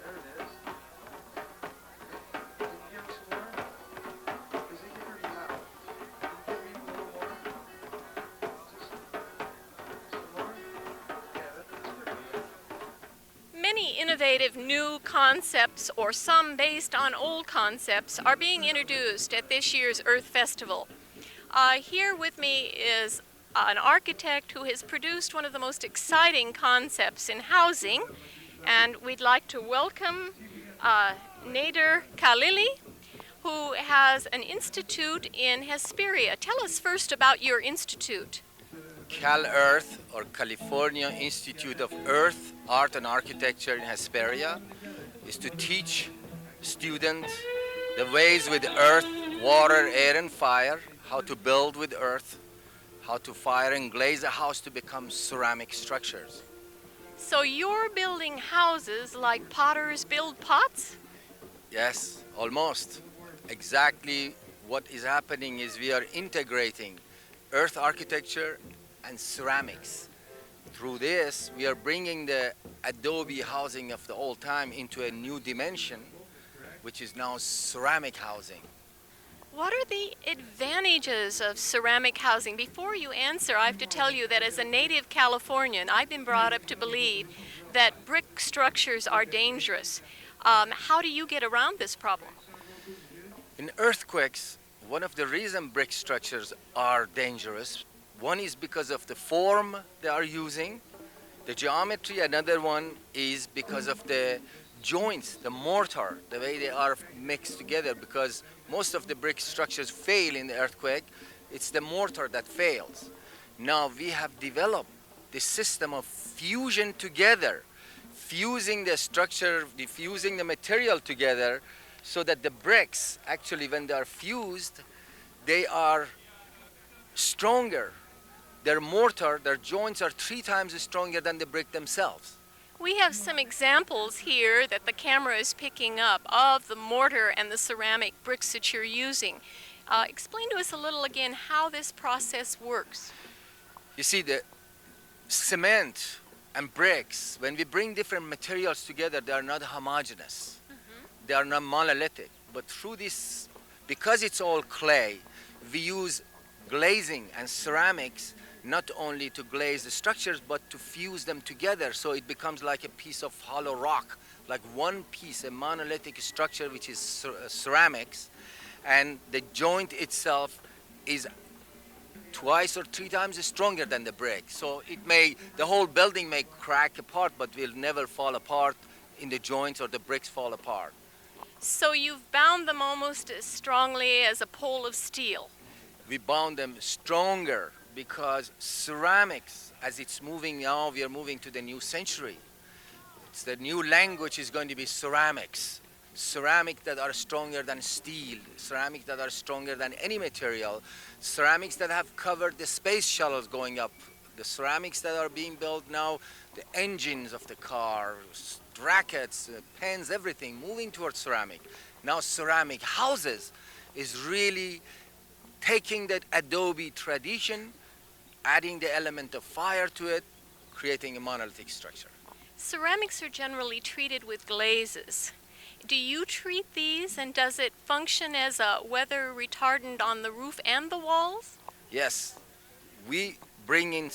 There it is. many innovative new concepts, or some based on old concepts, are being introduced at this year's Earth Festival. Here with me is an architect who has produced one of the most exciting concepts in housing, and we'd like to welcome Nader Khalili, who has an institute in Hesperia. Tell us first about your institute. CalEarth, or California Institute of Earth, Art and Architecture in Hesperia, is to teach students the ways with earth, water, air, and fire, how to build with earth, how to fire and glaze a house to become ceramic structures. So you're building houses like potters build pots? Yes, almost. Exactly what is happening is we are integrating earth architecture and ceramics. Through this, we are bringing the adobe housing of the old time into a new dimension, which is now ceramic housing. What are the advantages of ceramic housing? Before you answer, I have to tell you that as a native Californian, I've been brought up to believe that brick structures are dangerous. How do you get around this problem? In earthquakes, one of the reasons brick structures are dangerous, one is because of the form they are using, the geometry. Another one is because of the joints, the mortar, the way they are mixed together, because most of the brick structures fail in the earthquake. It's the mortar that fails. Now we have developed this system of fusion together, fusing the structure, diffusing the material together, so that the bricks, actually when they are fused, they are stronger. Their mortar, their joints are 3 times stronger than the brick themselves. We have some examples here that the camera is picking up of the mortar and the ceramic bricks that you're using. Explain to us a little again how this process works. You see, the cement and bricks, when we bring different materials together, they are not homogeneous. They are not monolithic. But through this, because it's all clay, we use glazing and ceramics not only to glaze the structures, but to fuse them together, so it becomes like a piece of hollow rock, like one piece, a monolithic structure, which is ceramics, and the joint itself is 2 or 3 times stronger than the brick. So the whole building may crack apart, but will never fall apart in the joints or the bricks fall apart. So you've bound them almost as strongly as a pole of steel. We bound them stronger because ceramics, as it's moving now, we are moving to the new century. It's the new language is going to be ceramics. Ceramic that are stronger than steel, ceramic that are stronger than any material, ceramics that have covered the space shuttles going up, the ceramics that are being built now, the engines of the car, brackets, pens, everything moving towards ceramic. Now ceramic houses is really taking that adobe tradition, adding the element of fire to it, creating a monolithic structure. Ceramics are generally treated with glazes. Do you treat these, and does it function as a weather retardant on the roof and the walls? Yes, we bring in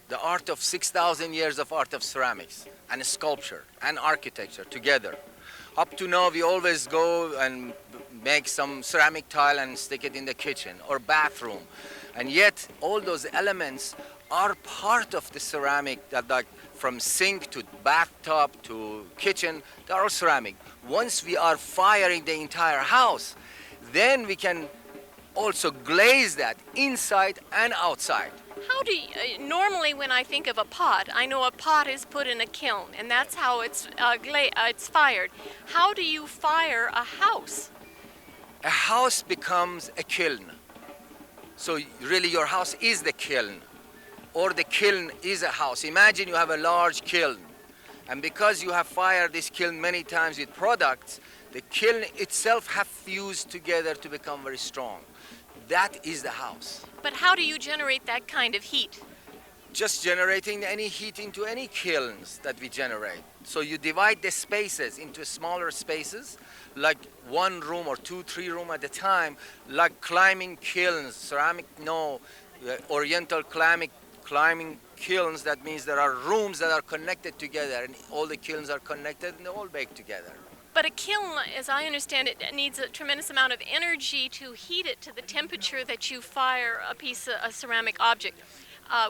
the art of 6,000 years of art of ceramics and sculpture and architecture together. Up to now, we always go and make some ceramic tile and stick it in the kitchen or bathroom. And yet, all those elements are part of the ceramic, that like from sink to bathtub to kitchen, they're all ceramic. Once we are firing the entire house, then we can also glaze that inside and outside. How do you, normally when I think of a pot, I know a pot is put in a kiln, and that's how it's fired. How do you fire a house? A house becomes a kiln. So really your house is the kiln, or the kiln is a house. Imagine you have a large kiln, and because you have fired this kiln many times with products, the kiln itself have fused together to become very strong. That is the house. But how do you generate that kind of heat? Just generating any heat into any kilns that we generate. So you divide the spaces into smaller spaces, like 1 room or 2, 3 rooms at a time, like climbing kilns, ceramic, oriental climbing climbing kilns, that means there are rooms that are connected together, and all the kilns are connected and they all bake together. But a kiln, as I understand it, needs a tremendous amount of energy to heat it to the temperature that you fire a ceramic object.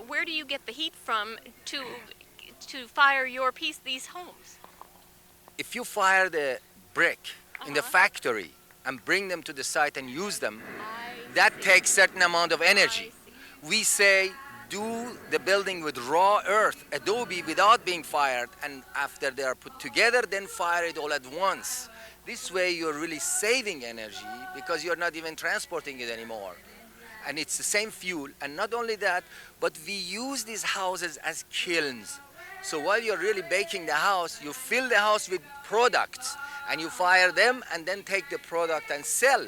Where do you get the heat from to fire these homes? If you fire the brick in the factory and bring them to the site and use them, that takes certain amount of energy. We say do the building with raw earth, adobe, without being fired, and after they are put together, then fire it all at once. This way you're really saving energy because you're not even transporting it anymore. And it's the same fuel, and not only that, but we use these houses as kilns. So while you're really baking the house, you fill the house with products, and you fire them and then take the product and sell.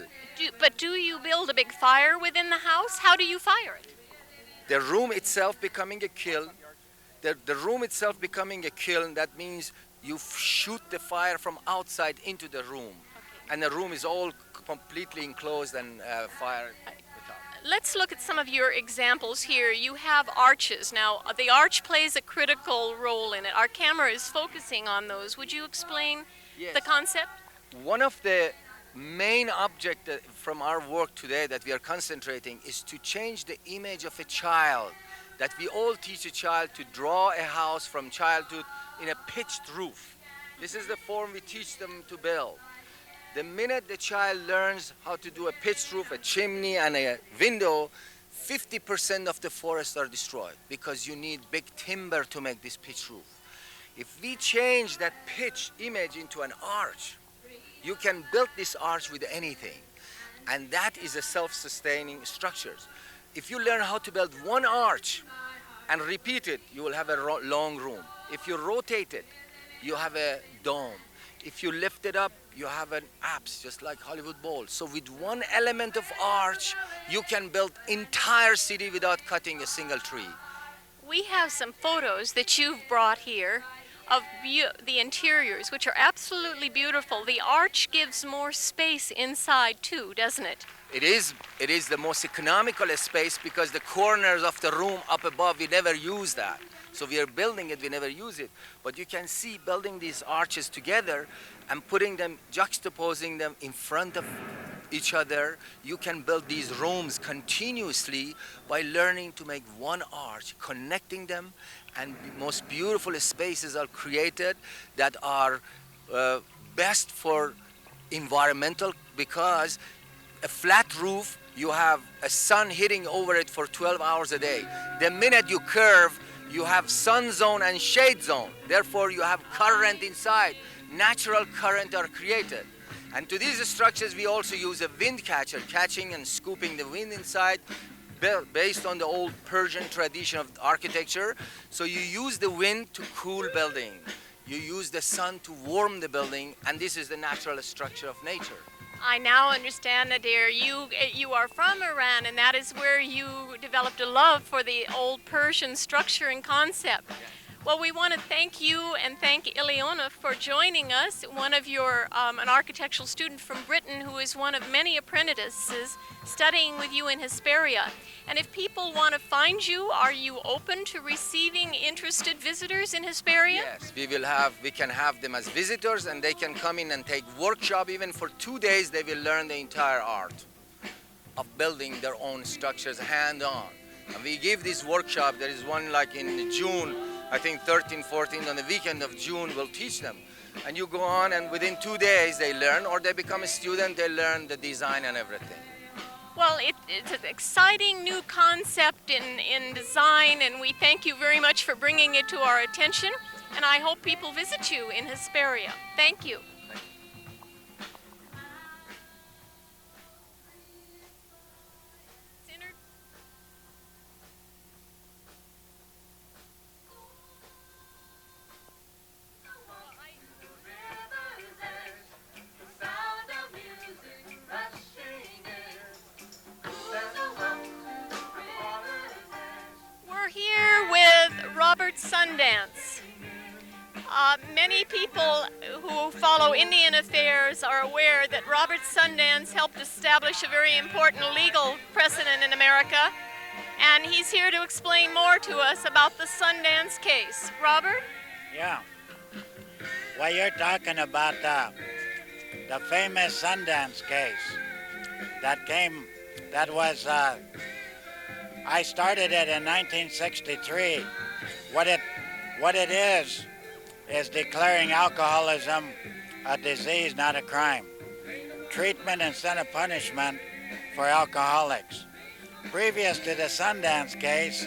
But do you build a big fire within the house? How do you fire it? The room itself becoming a kiln, the room itself becoming a kiln, that means you shoot the fire from outside into the room. And the room is all completely enclosed and fired. Let's look at some of your examples here. You have arches. Now, the arch plays a critical role in it. Our camera is focusing on those. Would you explain the concept? One of the main object from our work today that we are concentrating is to change the image of a child. That we all teach a child to draw a house from childhood in a pitched roof. This is the form we teach them to build. The minute the child learns how to do a pitched roof, a chimney, and a window, 50% of the forests are destroyed because you need big timber to make this pitched roof. If we change that pitch image into an arch, you can build this arch with anything. And that is a self-sustaining structure. If you learn how to build one arch and repeat it, you will have a long room. If you rotate it, you have a dome. If you lift it up, you have an apse, just like Hollywood Bowl. So with one element of arch, you can build entire city without cutting a single tree. We have some photos that you've brought here of the interiors, which are absolutely beautiful. The arch gives more space inside too, doesn't it? It is the most economical space because the corners of the room up above, we never use that. So we are building it, we never use it. But you can see building these arches together and putting them, juxtaposing them in front of each other, you can build these rooms continuously by learning to make one arch, connecting them, and the most beautiful spaces are created that are best for environmental, because a flat roof, you have a sun hitting over it for 12 hours a day. The minute you curve, you have sun zone and shade zone. Therefore, you have current inside. Natural current are created. And to these structures, we also use a wind catcher, catching and scooping the wind inside, based on the old Persian tradition of architecture. So you use the wind to cool building. You use the sun to warm the building, and this is the natural structure of nature. I now understand that, dear, you are from Iran, and that is where you developed a love for the old Persian structure and concept. Well, we want to thank you and thank Ileona for joining us, one of your, an architectural student from Britain who is one of many apprentices studying with you in Hesperia. And if people want to find you, are you open to receiving interested visitors in Hesperia? Yes, we can have them as visitors, and they can come in and take workshop. Even for 2 days, they will learn the entire art of building their own structures hand-on. And we give this workshop. There is one like in June, I think 13, 14, on the weekend of June, we'll teach them. And you go on, and within 2 days they learn, or they become a student, they learn the design and everything. Well, it's an exciting new concept in design, and we thank you very much for bringing it to our attention. And I hope people visit you in Hesperia. Thank you. Sundance. Many people who follow Indian affairs are aware that Robert Sundance helped establish a very important legal precedent in America and he's here to explain more to us about the Sundance case. Robert? Yeah. Well, you're talking about the famous Sundance case I started it in 1963. What it is declaring alcoholism a disease, not a crime. Treatment instead of punishment for alcoholics. Previous to the Sundance case,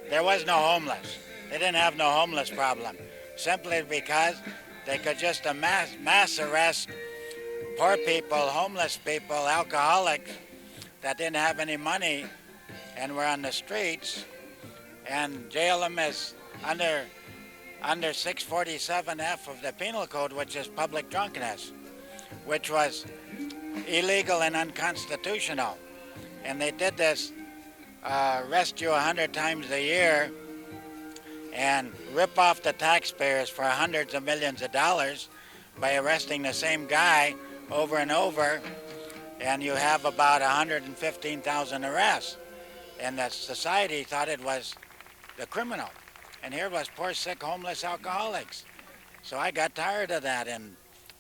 there was no homeless. They didn't have no homeless problem, simply because they could just mass arrest poor people, homeless people, alcoholics that didn't have any money and were on the streets, and jail them as under 647F of the Penal Code, which is public drunkenness, which was illegal and unconstitutional. And they did this, arrest you 100 times a year and rip off the taxpayers for hundreds of millions of dollars by arresting the same guy over and over, and you have about 115,000 arrests. And the society thought it was the criminal. And here was poor, sick, homeless alcoholics. So I got tired of that, and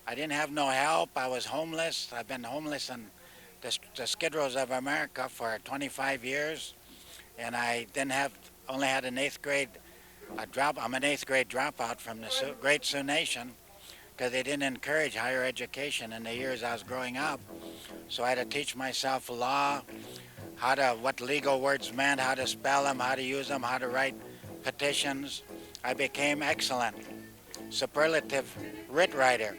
I didn't have no help. I was homeless. I've been homeless in the Skid Rows of America for 25 years, and I only had an 8th grade I'm an 8th grade dropout from the Great Sioux Nation, because they didn't encourage higher education in the years I was growing up. So I had to teach myself law, what legal words meant, how to spell them, how to use them, how to write petitions. I became excellent, superlative writ writer.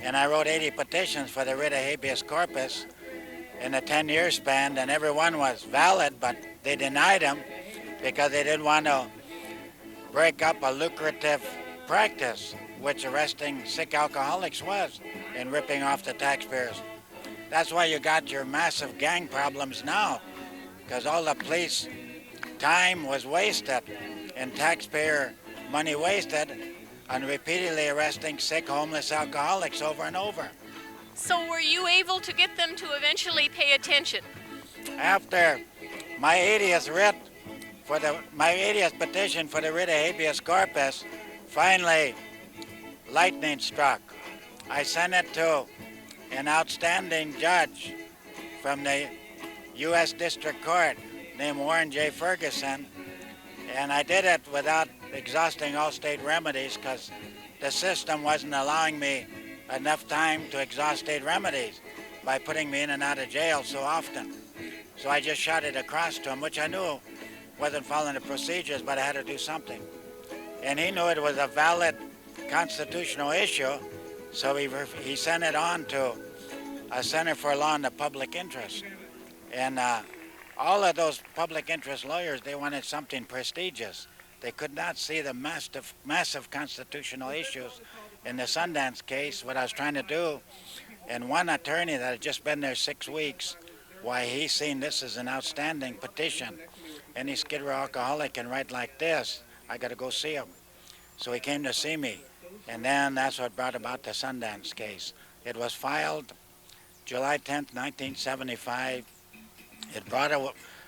And I wrote 80 petitions for the writ of habeas corpus in a 10-year span, and every one was valid, but they denied them because they didn't want to break up a lucrative practice, which arresting sick alcoholics was, and ripping off the taxpayers. That's why you got your massive gang problems now, because all the police time was wasted and taxpayer money wasted on repeatedly arresting sick, homeless alcoholics over and over. So were you able to get them to eventually pay attention? After my 80th petition for the writ of habeas corpus, finally lightning struck. I sent it to an outstanding judge from the U.S. District Court named Warren J. Ferguson, and I did it without exhausting all state remedies because the system wasn't allowing me enough time to exhaust state remedies by putting me in and out of jail so often. So I just shot it across to him, which I knew wasn't following the procedures, but I had to do something. And he knew it was a valid constitutional issue, so he sent it on to a Center for Law and the Public Interest. And all of those public interest lawyers, they wanted something prestigious. They could not see the massive constitutional issues in the Sundance case, what I was trying to do. And one attorney that had just been there 6 weeks, why he seen this as an outstanding petition. Any Skid Row alcoholic can write like this, I got to go see him. So he came to see me, and then that's what brought about the Sundance case. It was filed July 10th, 1975. It brought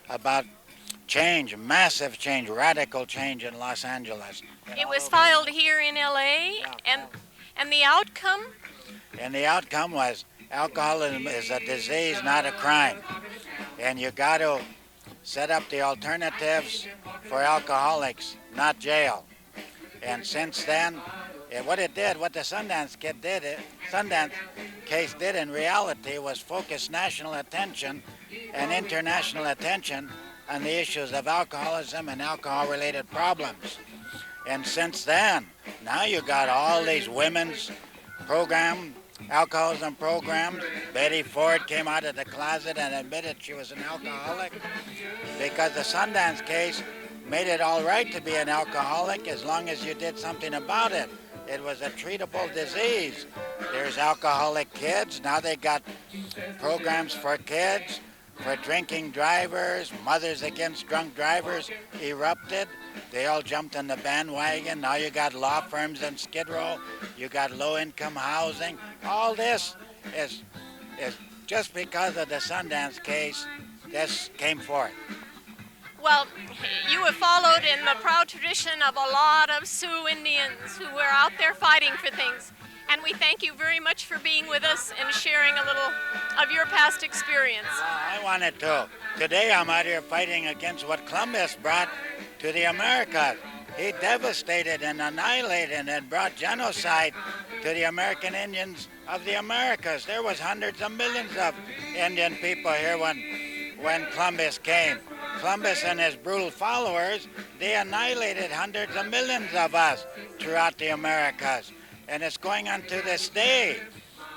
about change, massive change, radical change in Los Angeles. It was filed here in L.A., and the outcome? And the outcome was alcoholism is a disease, not a crime. And you got to set up the alternatives for alcoholics, not jail. And since then, what the Sundance case did in reality was focus national attention and international attention on the issues of alcoholism and alcohol-related problems. And since then, now you got all these women's alcoholism programs. Betty Ford came out of the closet and admitted she was an alcoholic because the Sundance case made it all right to be an alcoholic as long as you did something about it. It was a treatable disease. There's alcoholic kids. Now they got programs for kids, for drinking drivers. Mothers Against Drunk Drivers erupted. They all jumped on the bandwagon. Now you got law firms in Skid Row. You got low-income housing. All this is just because of the Sundance case. this came forth. Well, you have followed in the proud tradition of a lot of Sioux Indians who were out there fighting for things. And we thank you very much for being with us and sharing a little of your past experience. Well, I wanted to. Today I'm out here fighting against what Columbus brought to the Americas. He devastated and annihilated and brought genocide to the American Indians of the Americas. There was hundreds of millions of Indian people here when Columbus came. Columbus and his brutal followers, they annihilated hundreds of millions of us throughout the Americas. And it's going on to this day.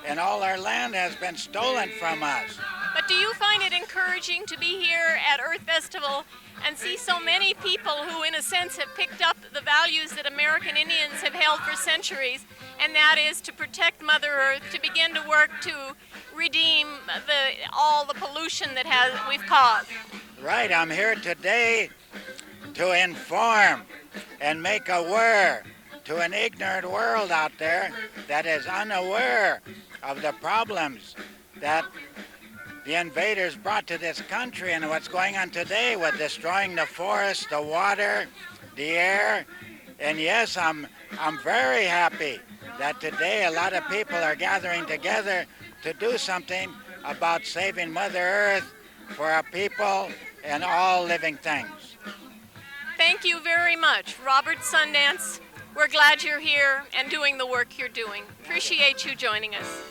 And all our land has been stolen from us. But do you find it encouraging to be here at Earth Festival and see so many people who, in a sense, have picked up the values that American Indians have held for centuries, and that is to protect Mother Earth, to begin to work to redeem all the pollution that we've caused? Right, I'm here today to inform and make aware to an ignorant world out there that is unaware of the problems that the invaders brought to this country and what's going on today with destroying the forest, the water, the air. And yes, I'm very happy that today a lot of people are gathering together to do something about saving Mother Earth for our people and all living things. Thank you very much, Robert Sundance. We're glad you're here and doing the work you're doing. Appreciate you joining us.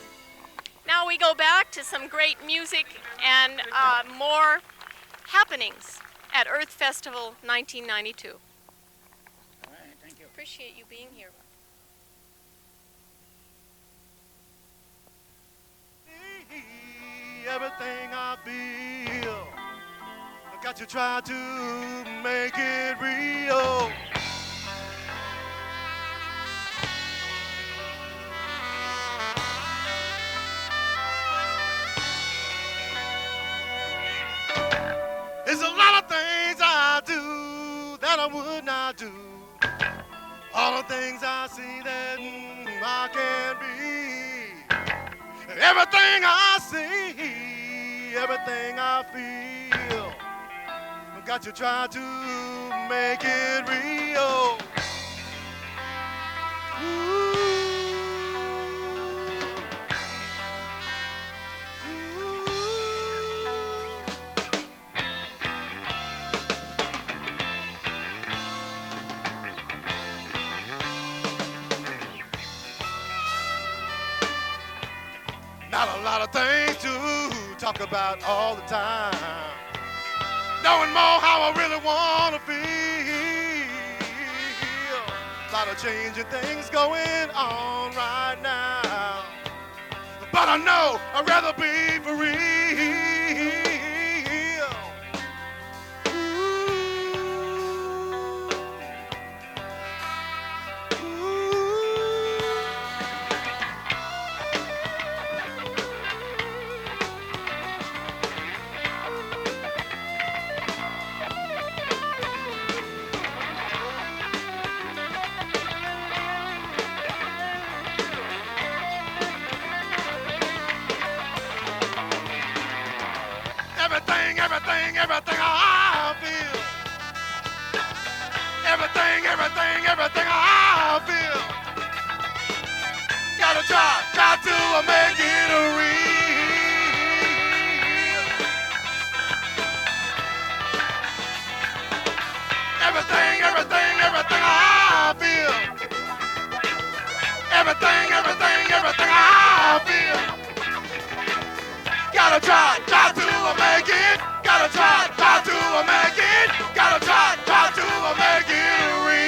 Now we go back to some great music and more happenings at Earth Festival 1992. All right, thank you. Appreciate you being here. Everything I feel, I got to try to make it real. There's a lot of things I do that I would not do. All the things I see that I can't be. Everything I see, everything I feel, I've got to try to make it real. Not a lot of things to talk about all the time. Knowing more how I really want to feel. A lot of changing things going on right now. But I know I'd rather be for real. Everything I feel. Everything I feel. Gotta try to make it real. Everything I feel. Everything I feel. Gotta try to make it. Gotta try to make it. Gotta try to make it real.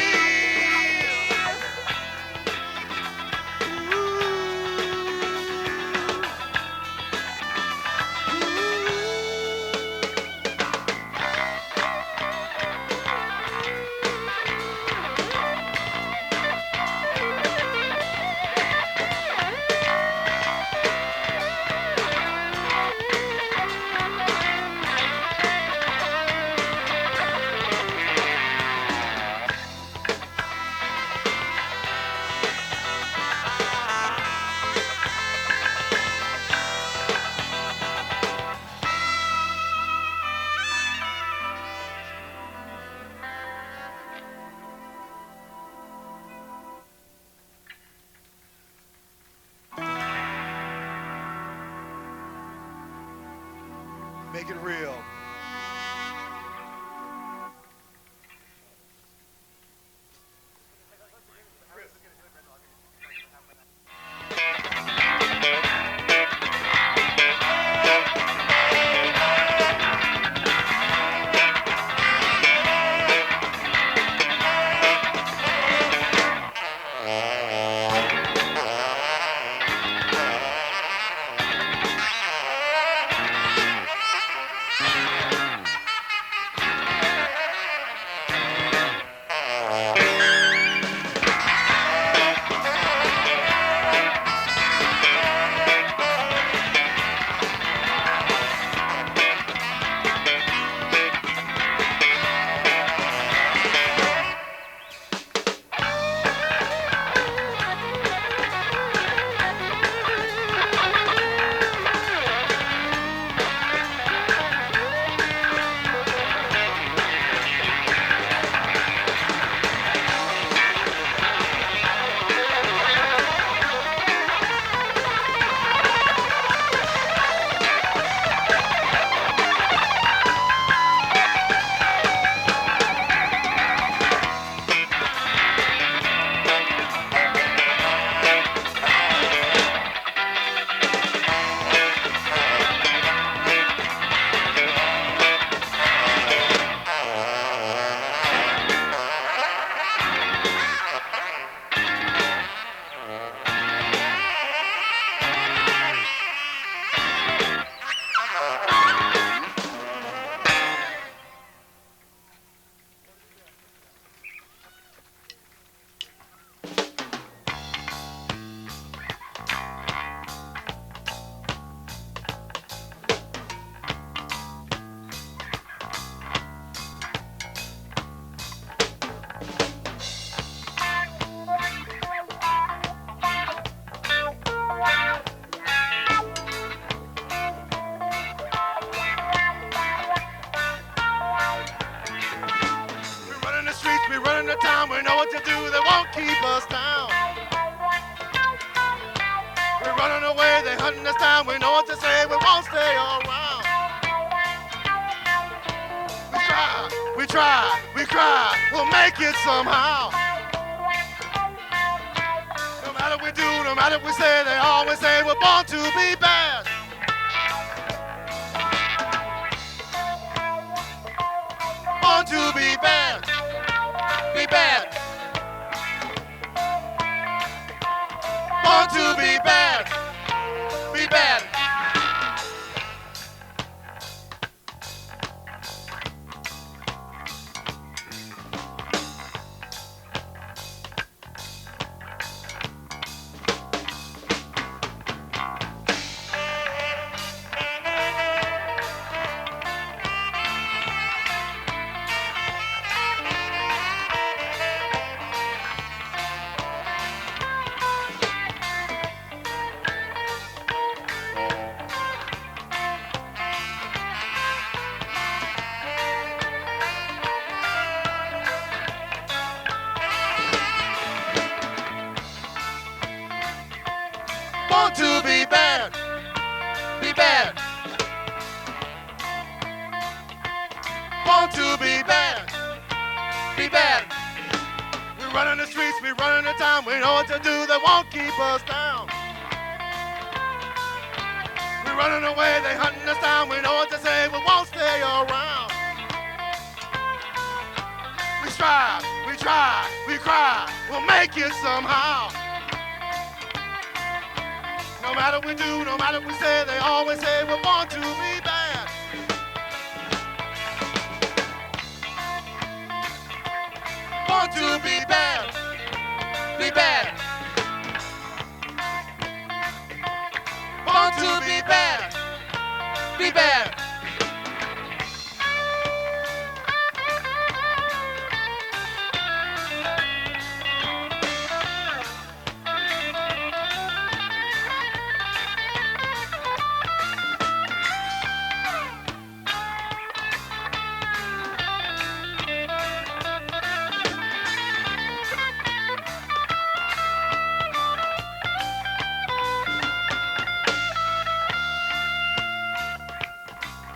Make it real.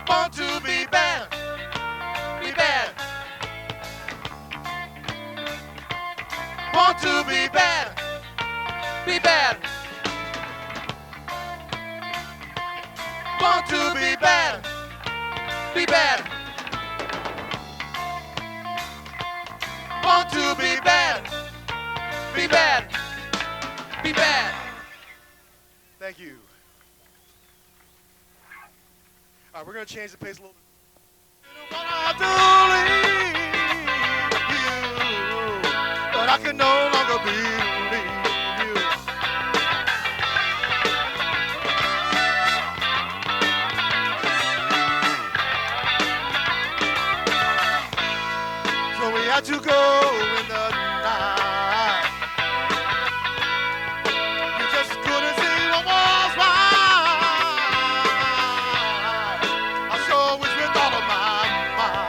Born to be bad. Be bad. Born to be bad. Be bad. Born to be bad. Be bad. Born to be bad. Be bad. Be bad. Thank you. All right, we're going to change the pace a little bit. But I can no longer believe you. So we had to go in the night. You just couldn't see what was right. I sure wish with all of my mind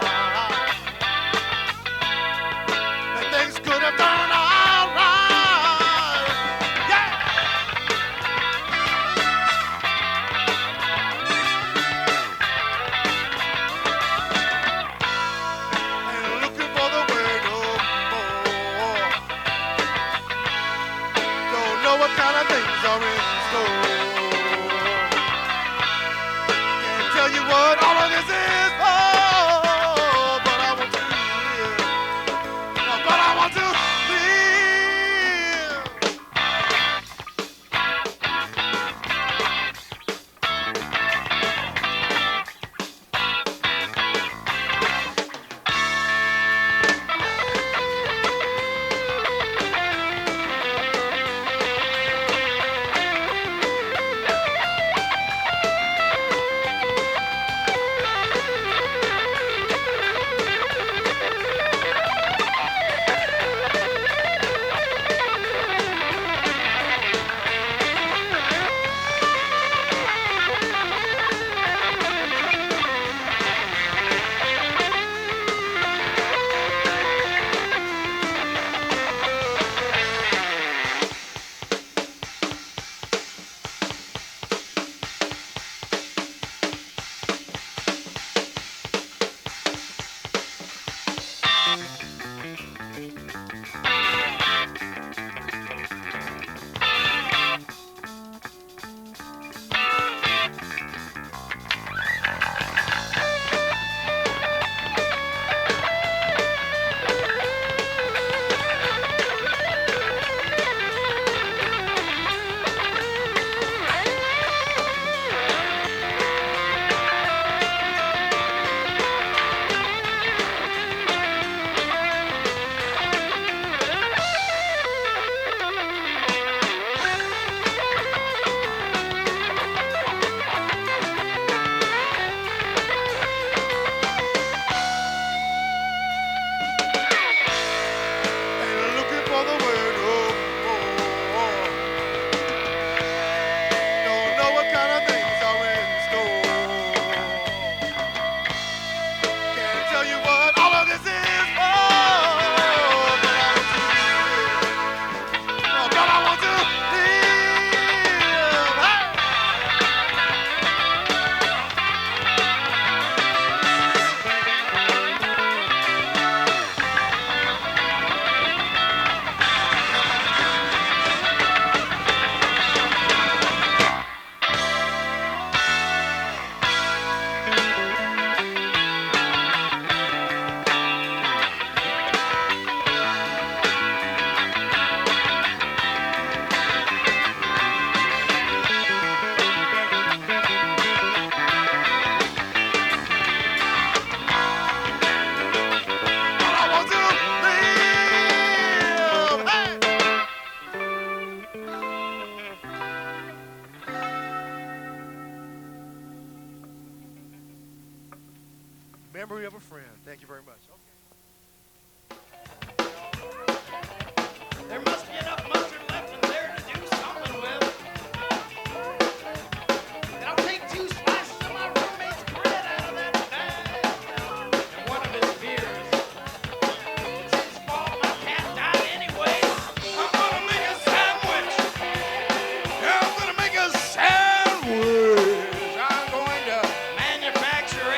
that things could have turned out right. Yeah. And looking for the word no more. Don't know what kind of things are in store. Can't tell you what all of this is for, but I want to live. But I want to live. Memory of a friend. Thank you very much. There must be enough mustard left in there to do something with. And I'll take 2 slices of my roommate's bread out of that bag. And one of his beers. It's his fault my cat died anyway. I'm gonna make a sandwich. Yeah, I'm gonna make a sandwich. I'm going to manufacture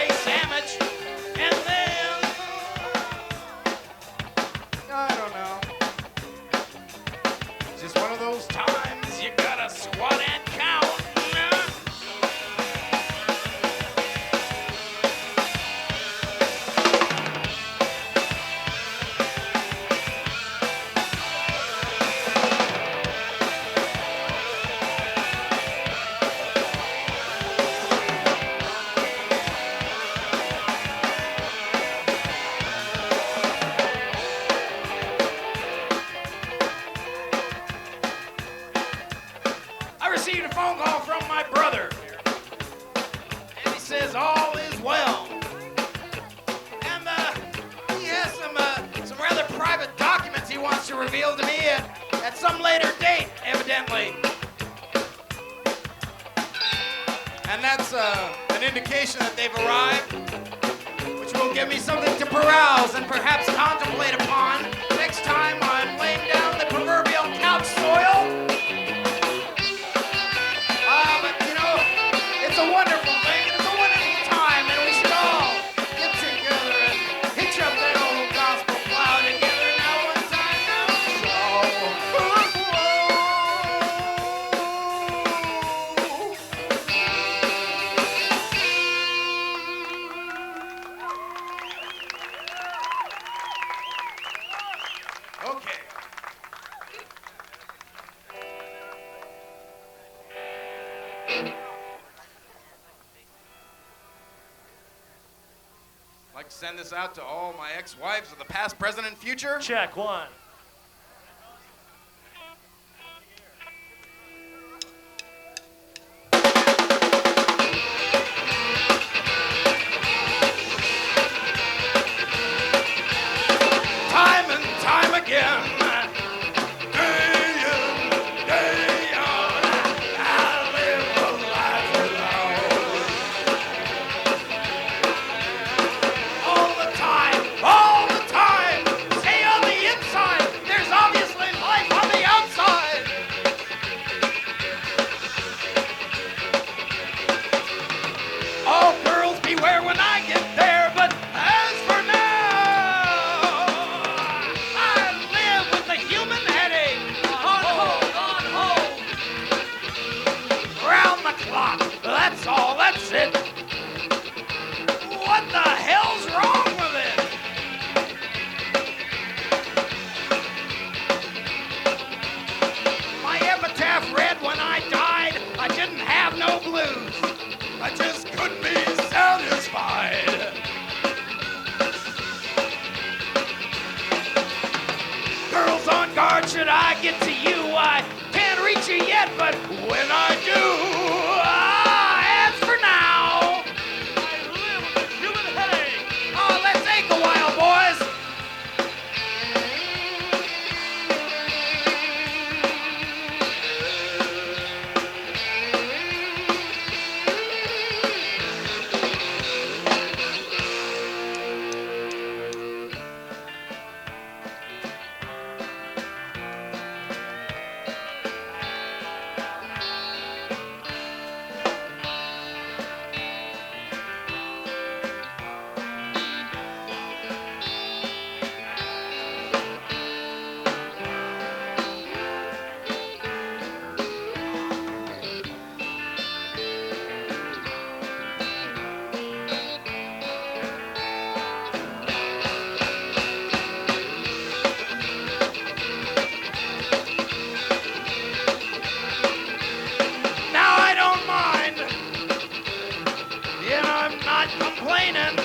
wants to reveal to me at some later date, evidently. And that's an indication that they've arrived, which will give me something to peruse and perhaps contemplate upon next time I'm laying down the proverbial couch soil. But you know, it's a wonderful thing, and it's a wonderful time, and we should all get together and hitch up that old gospel plow together now one time now. Okay. I'd like to send this out to all my ex-wives of the past, present, and future. Check one. Time and time again, day in, day out, I live a life without. All the time, stay on the inside. There's obviously life on the outside. Oh, girls, beware when I get there, but as for now, I live with a human headache. On hold. Round the clock, that's all, that's it. What the hell's wrong with it? My epitaph read when I died, I didn't have no blues. I just couldn't be satisfied. Girls on guard, should I get to you? I can't reach you yet, but when I do, as for now, I live with a human headache. Oh, let's take a while, boys. Now I don't mind, and I'm not complaining.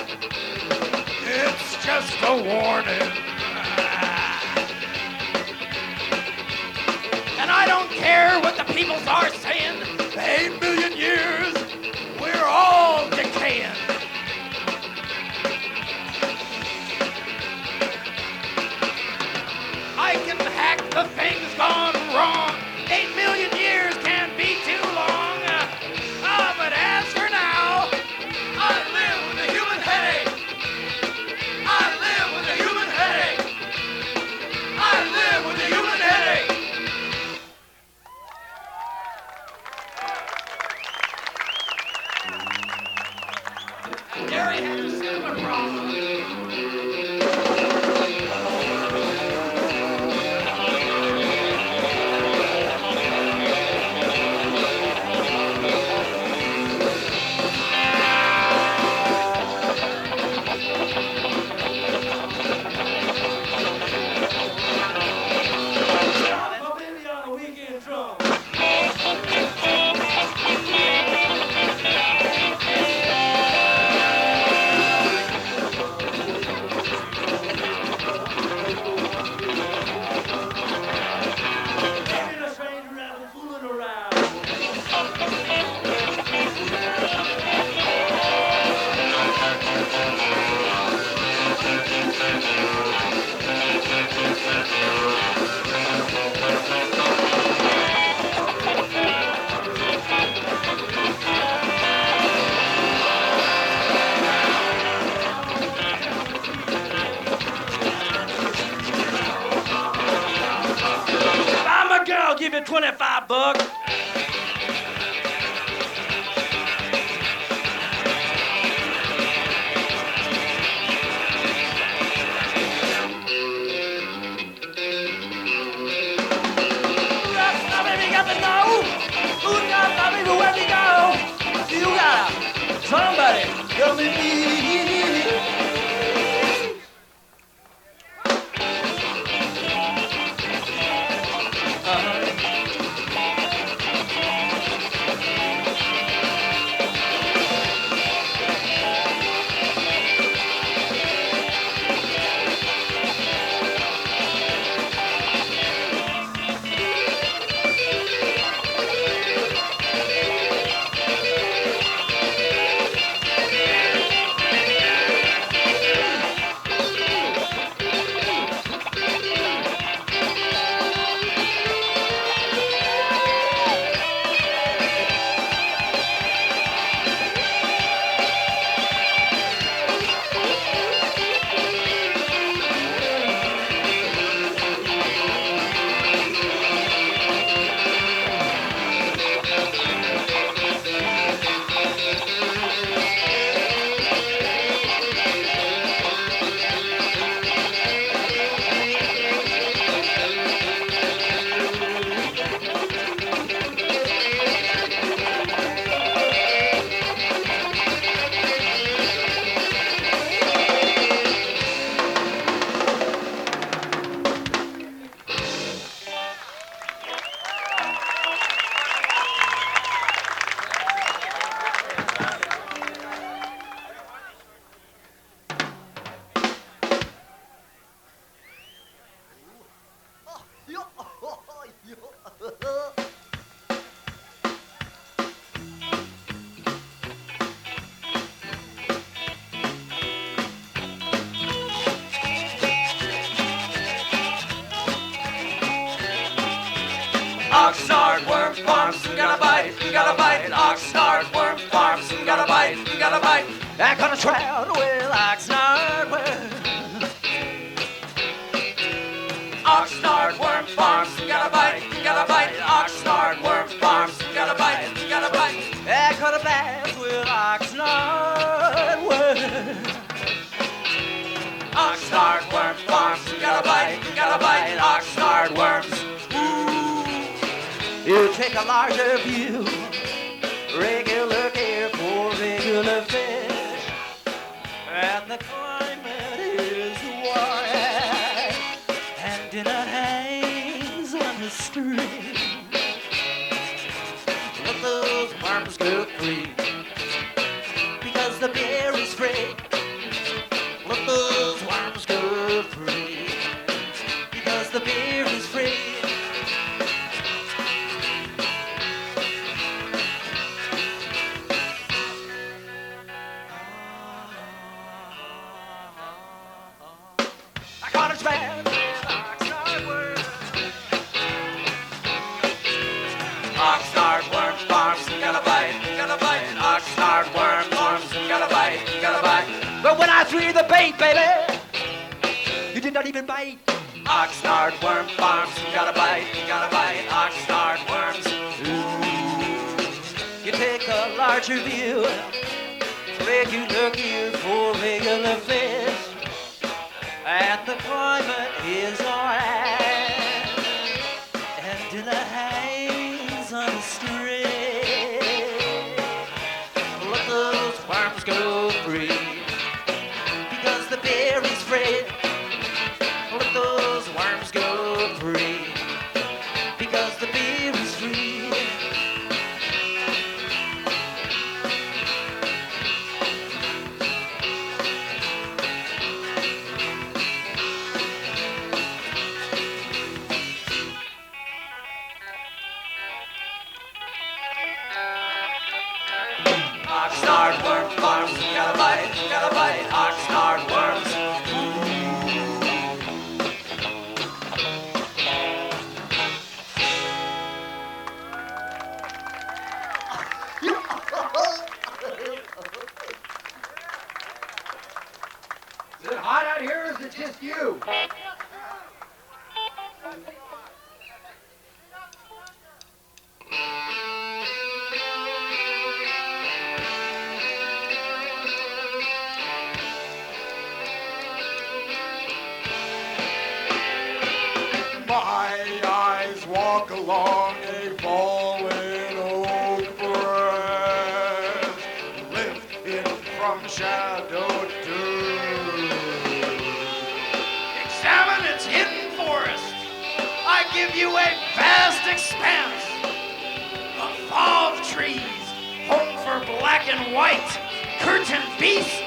It's just a warning. And I don't care what the peoples are saying. 8 million years, we're all decaying. I can hack the things gone wrong. 8 million years can't be too long. But as for now, I live with a human headache. I live with a human headache. I live with a human headache. And Gary had a similar problem. hot bug. Somebody come with me. Oxnard worm farms, we gotta bite, we gotta bite. Oxnard worm farms, we gotta bite, we gotta bite. Back on the trail with Oxnard worm. Oxnard worm farms, we gotta bite, we gotta bite. Oxnard worm farms, we gotta bite, we gotta bite. Back on the blast with Oxnard worm. Oxnard worm farms, we gotta bite, we gotta bite. Oxnard worms. You take a larger view, regular care for regular fish, and the climate is warm, and dinner hangs on the string. Let those worms go free, because the beer is free. Let those worms go free, because the beer is free. Oxnard worm farms, we gotta bite, we gotta bite. Oxnard worm farms, we gotta bite, we gotta bite. But when I threw you the bait, baby, you did not even bite. Oxnard worm farms, we gotta bite, we gotta bite. Oxnard worms. Ooh. You take a larger view, regular gear for regular fish, and the climate is alright, and dinner hangs on a string. Let those worms go free, because the beer is free. Let those worms go free, because the beer is free. Oxnard worm farms, we gotta bite, we gotta bite. Oxnard worms. Is it hot out here or is it just you? along a fallen oak branch, lift it from shadow to Examine its hidden forest. I give you a vast expanse of fauve trees, home for black and white, curtain beasts.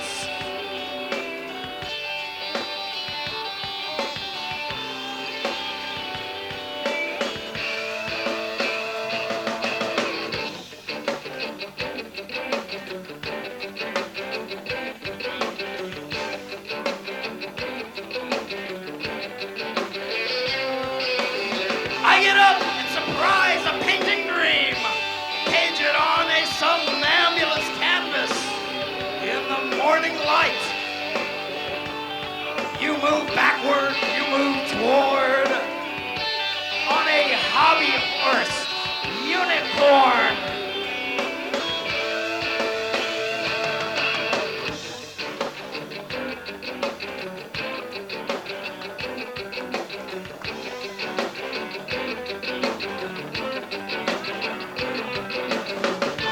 I get up and surprise a painting dream. Page it on a somnambulous canvas in the morning light. You move backward, you move toward on a hobby horse, unicorn.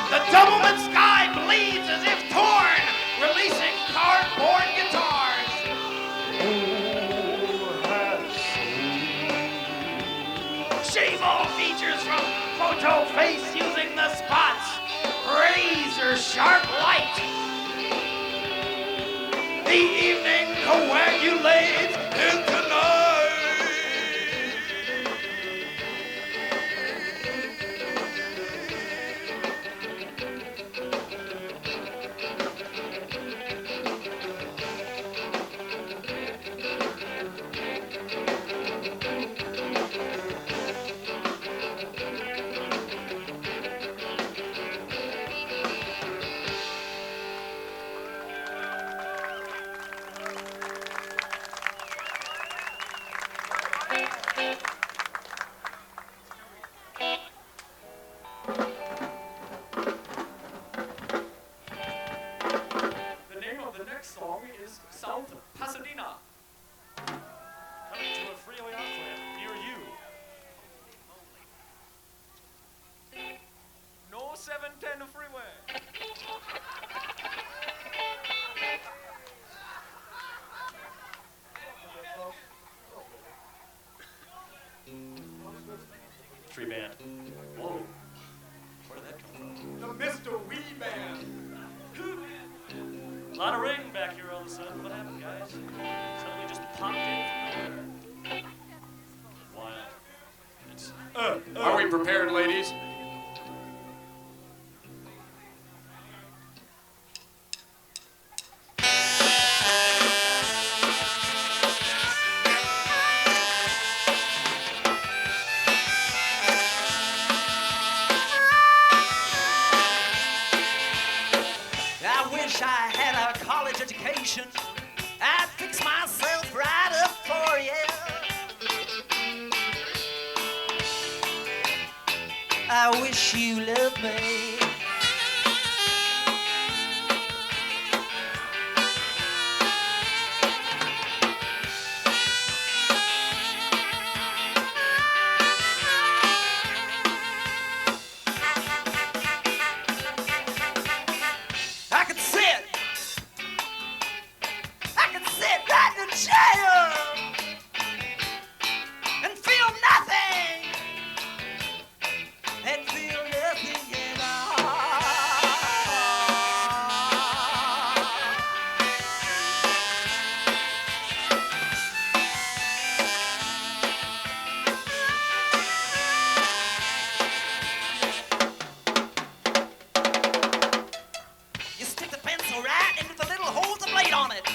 The doublemint sky bleeds as if torn, releasing cardboard guitars. Shave all features from photo face using the spots. Razor sharp light. The evening coagulates into night. The name of the next song is South Pasadena. Coming to a freeway off-ramp near you. No 710 freeway. Tree band. Whoa. Where did that come from? The Mr. Wee Band. A lot of rain back here all of a sudden. What happened, guys? Suddenly just popped in from nowhere. Wild. It's, Are we prepared, ladies? I wish I had a college education. I'd fix myself right up for you. I wish you loved me. I could sit right in a chair and feel nothing, and feel nothing at all. You stick the pencil right into the little hole with the blade on it,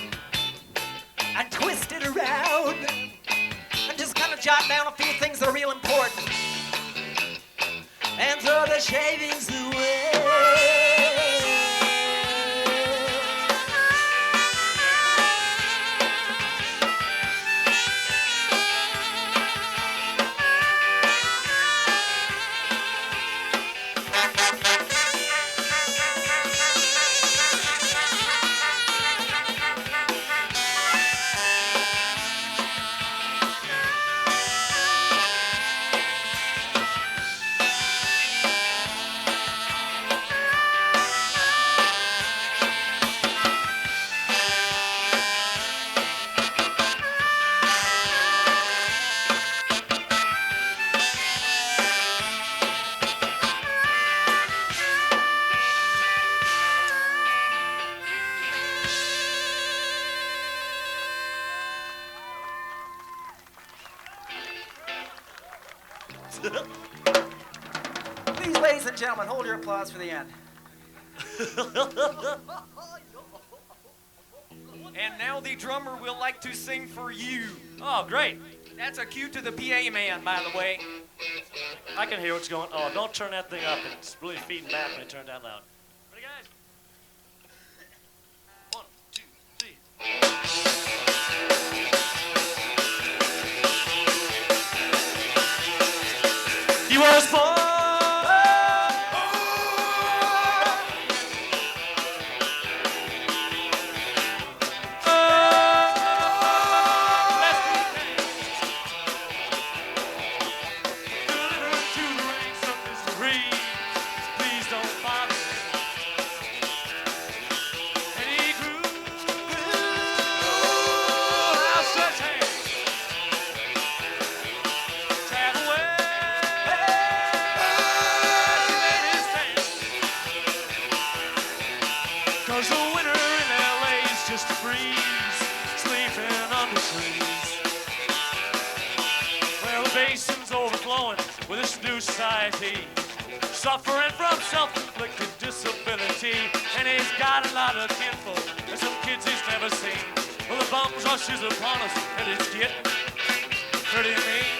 and twist it around, and just kind of jot down a few things that are real important, and throw the shavings away. Please, ladies and gentlemen, hold your applause for the end. And now the drummer will like to sing for you. Oh, great. That's a cue to the PA man, by the way. I can hear what's going on. Oh, don't turn that thing up. It's really feeding back when you turn it that loud. Ready, guys? 1, 2, 3. He was born. Suffering from self-inflicted disability, and he's got a lot of kinfolk and some kids he's never seen. Well, the bums rushes upon us, and it's getting pretty mean.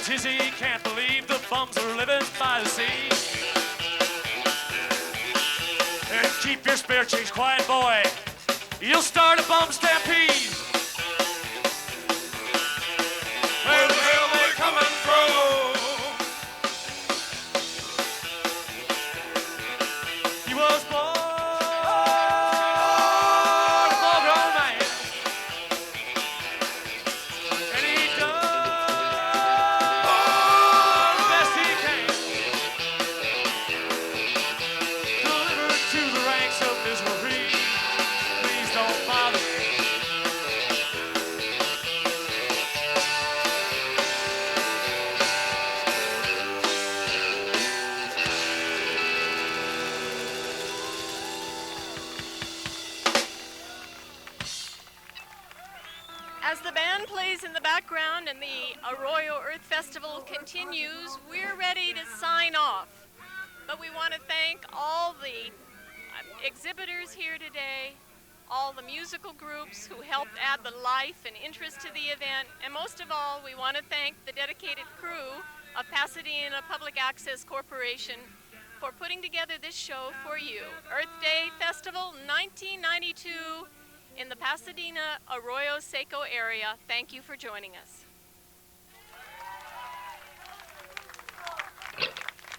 Tizzy can't believe the bums are living by the sea. And keep your spare change quiet, boy. You'll start a bum stampede. Where the hell they coming from? He was born a full-grown man, and he done in the background and the Arroyo Earth Festival continues, we're ready to sign off. But we want to thank all the exhibitors here today, all the musical groups who helped add the life and interest to the event, and most of all, we want to thank the dedicated crew of Pasadena Public Access Corporation for putting together this show for you. Earth Day Festival 1992 in the Pasadena Arroyo Seco area. Thank you for joining us.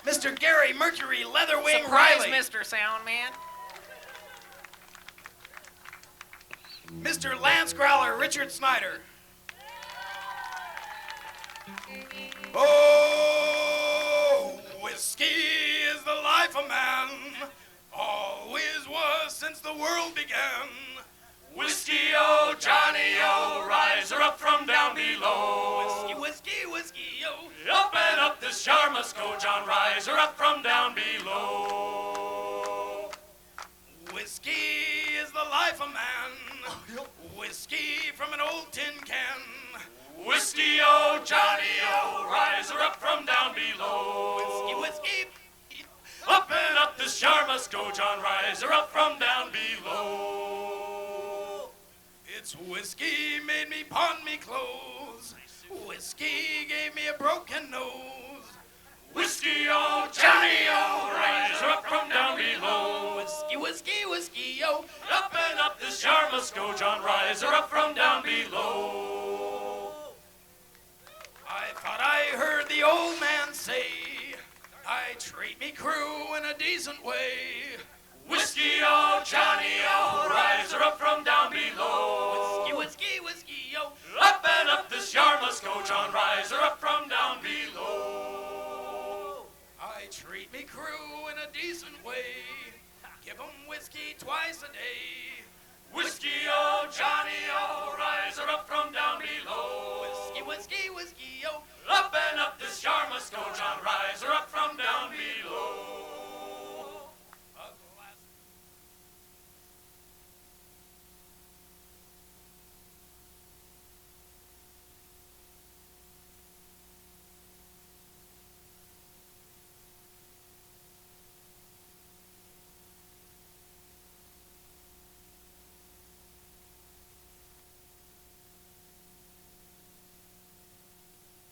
Mr. Gary Mercury Leatherwing Surprise, Riley. Mr. Soundman. Mr. Lance Growler Richard Snyder. Oh, whiskey is the life of man, always was since the world began. Whiskey, oh, Johnny, oh, rise her up from down below. Whiskey, whiskey, whiskey, oh. Up and up this jar must go, John, rise her up from down below. Whiskey is the life of man, whiskey from an old tin can. Whiskey, oh, Johnny, oh, rise her up from down below. Whiskey, whiskey, up and up this jar must go, John, rise her up from down below. It's whiskey made me pawn me clothes. Whiskey gave me a broken nose. Whiskey, oh, Johnny, oh, rise her up from down below. Whiskey, whiskey, whiskey, oh, up and up this jar must go, John, rise her up from down below. I thought I heard the old man say, I treat me crew in a decent way. Whiskey, oh, Johnny, oh, rise her up from down below. Whiskey, whiskey, whiskey, oh, up and up this yard must go, John, rise her up from down below. I treat me crew in a decent way, Give 'em whiskey twice a day. Whiskey on.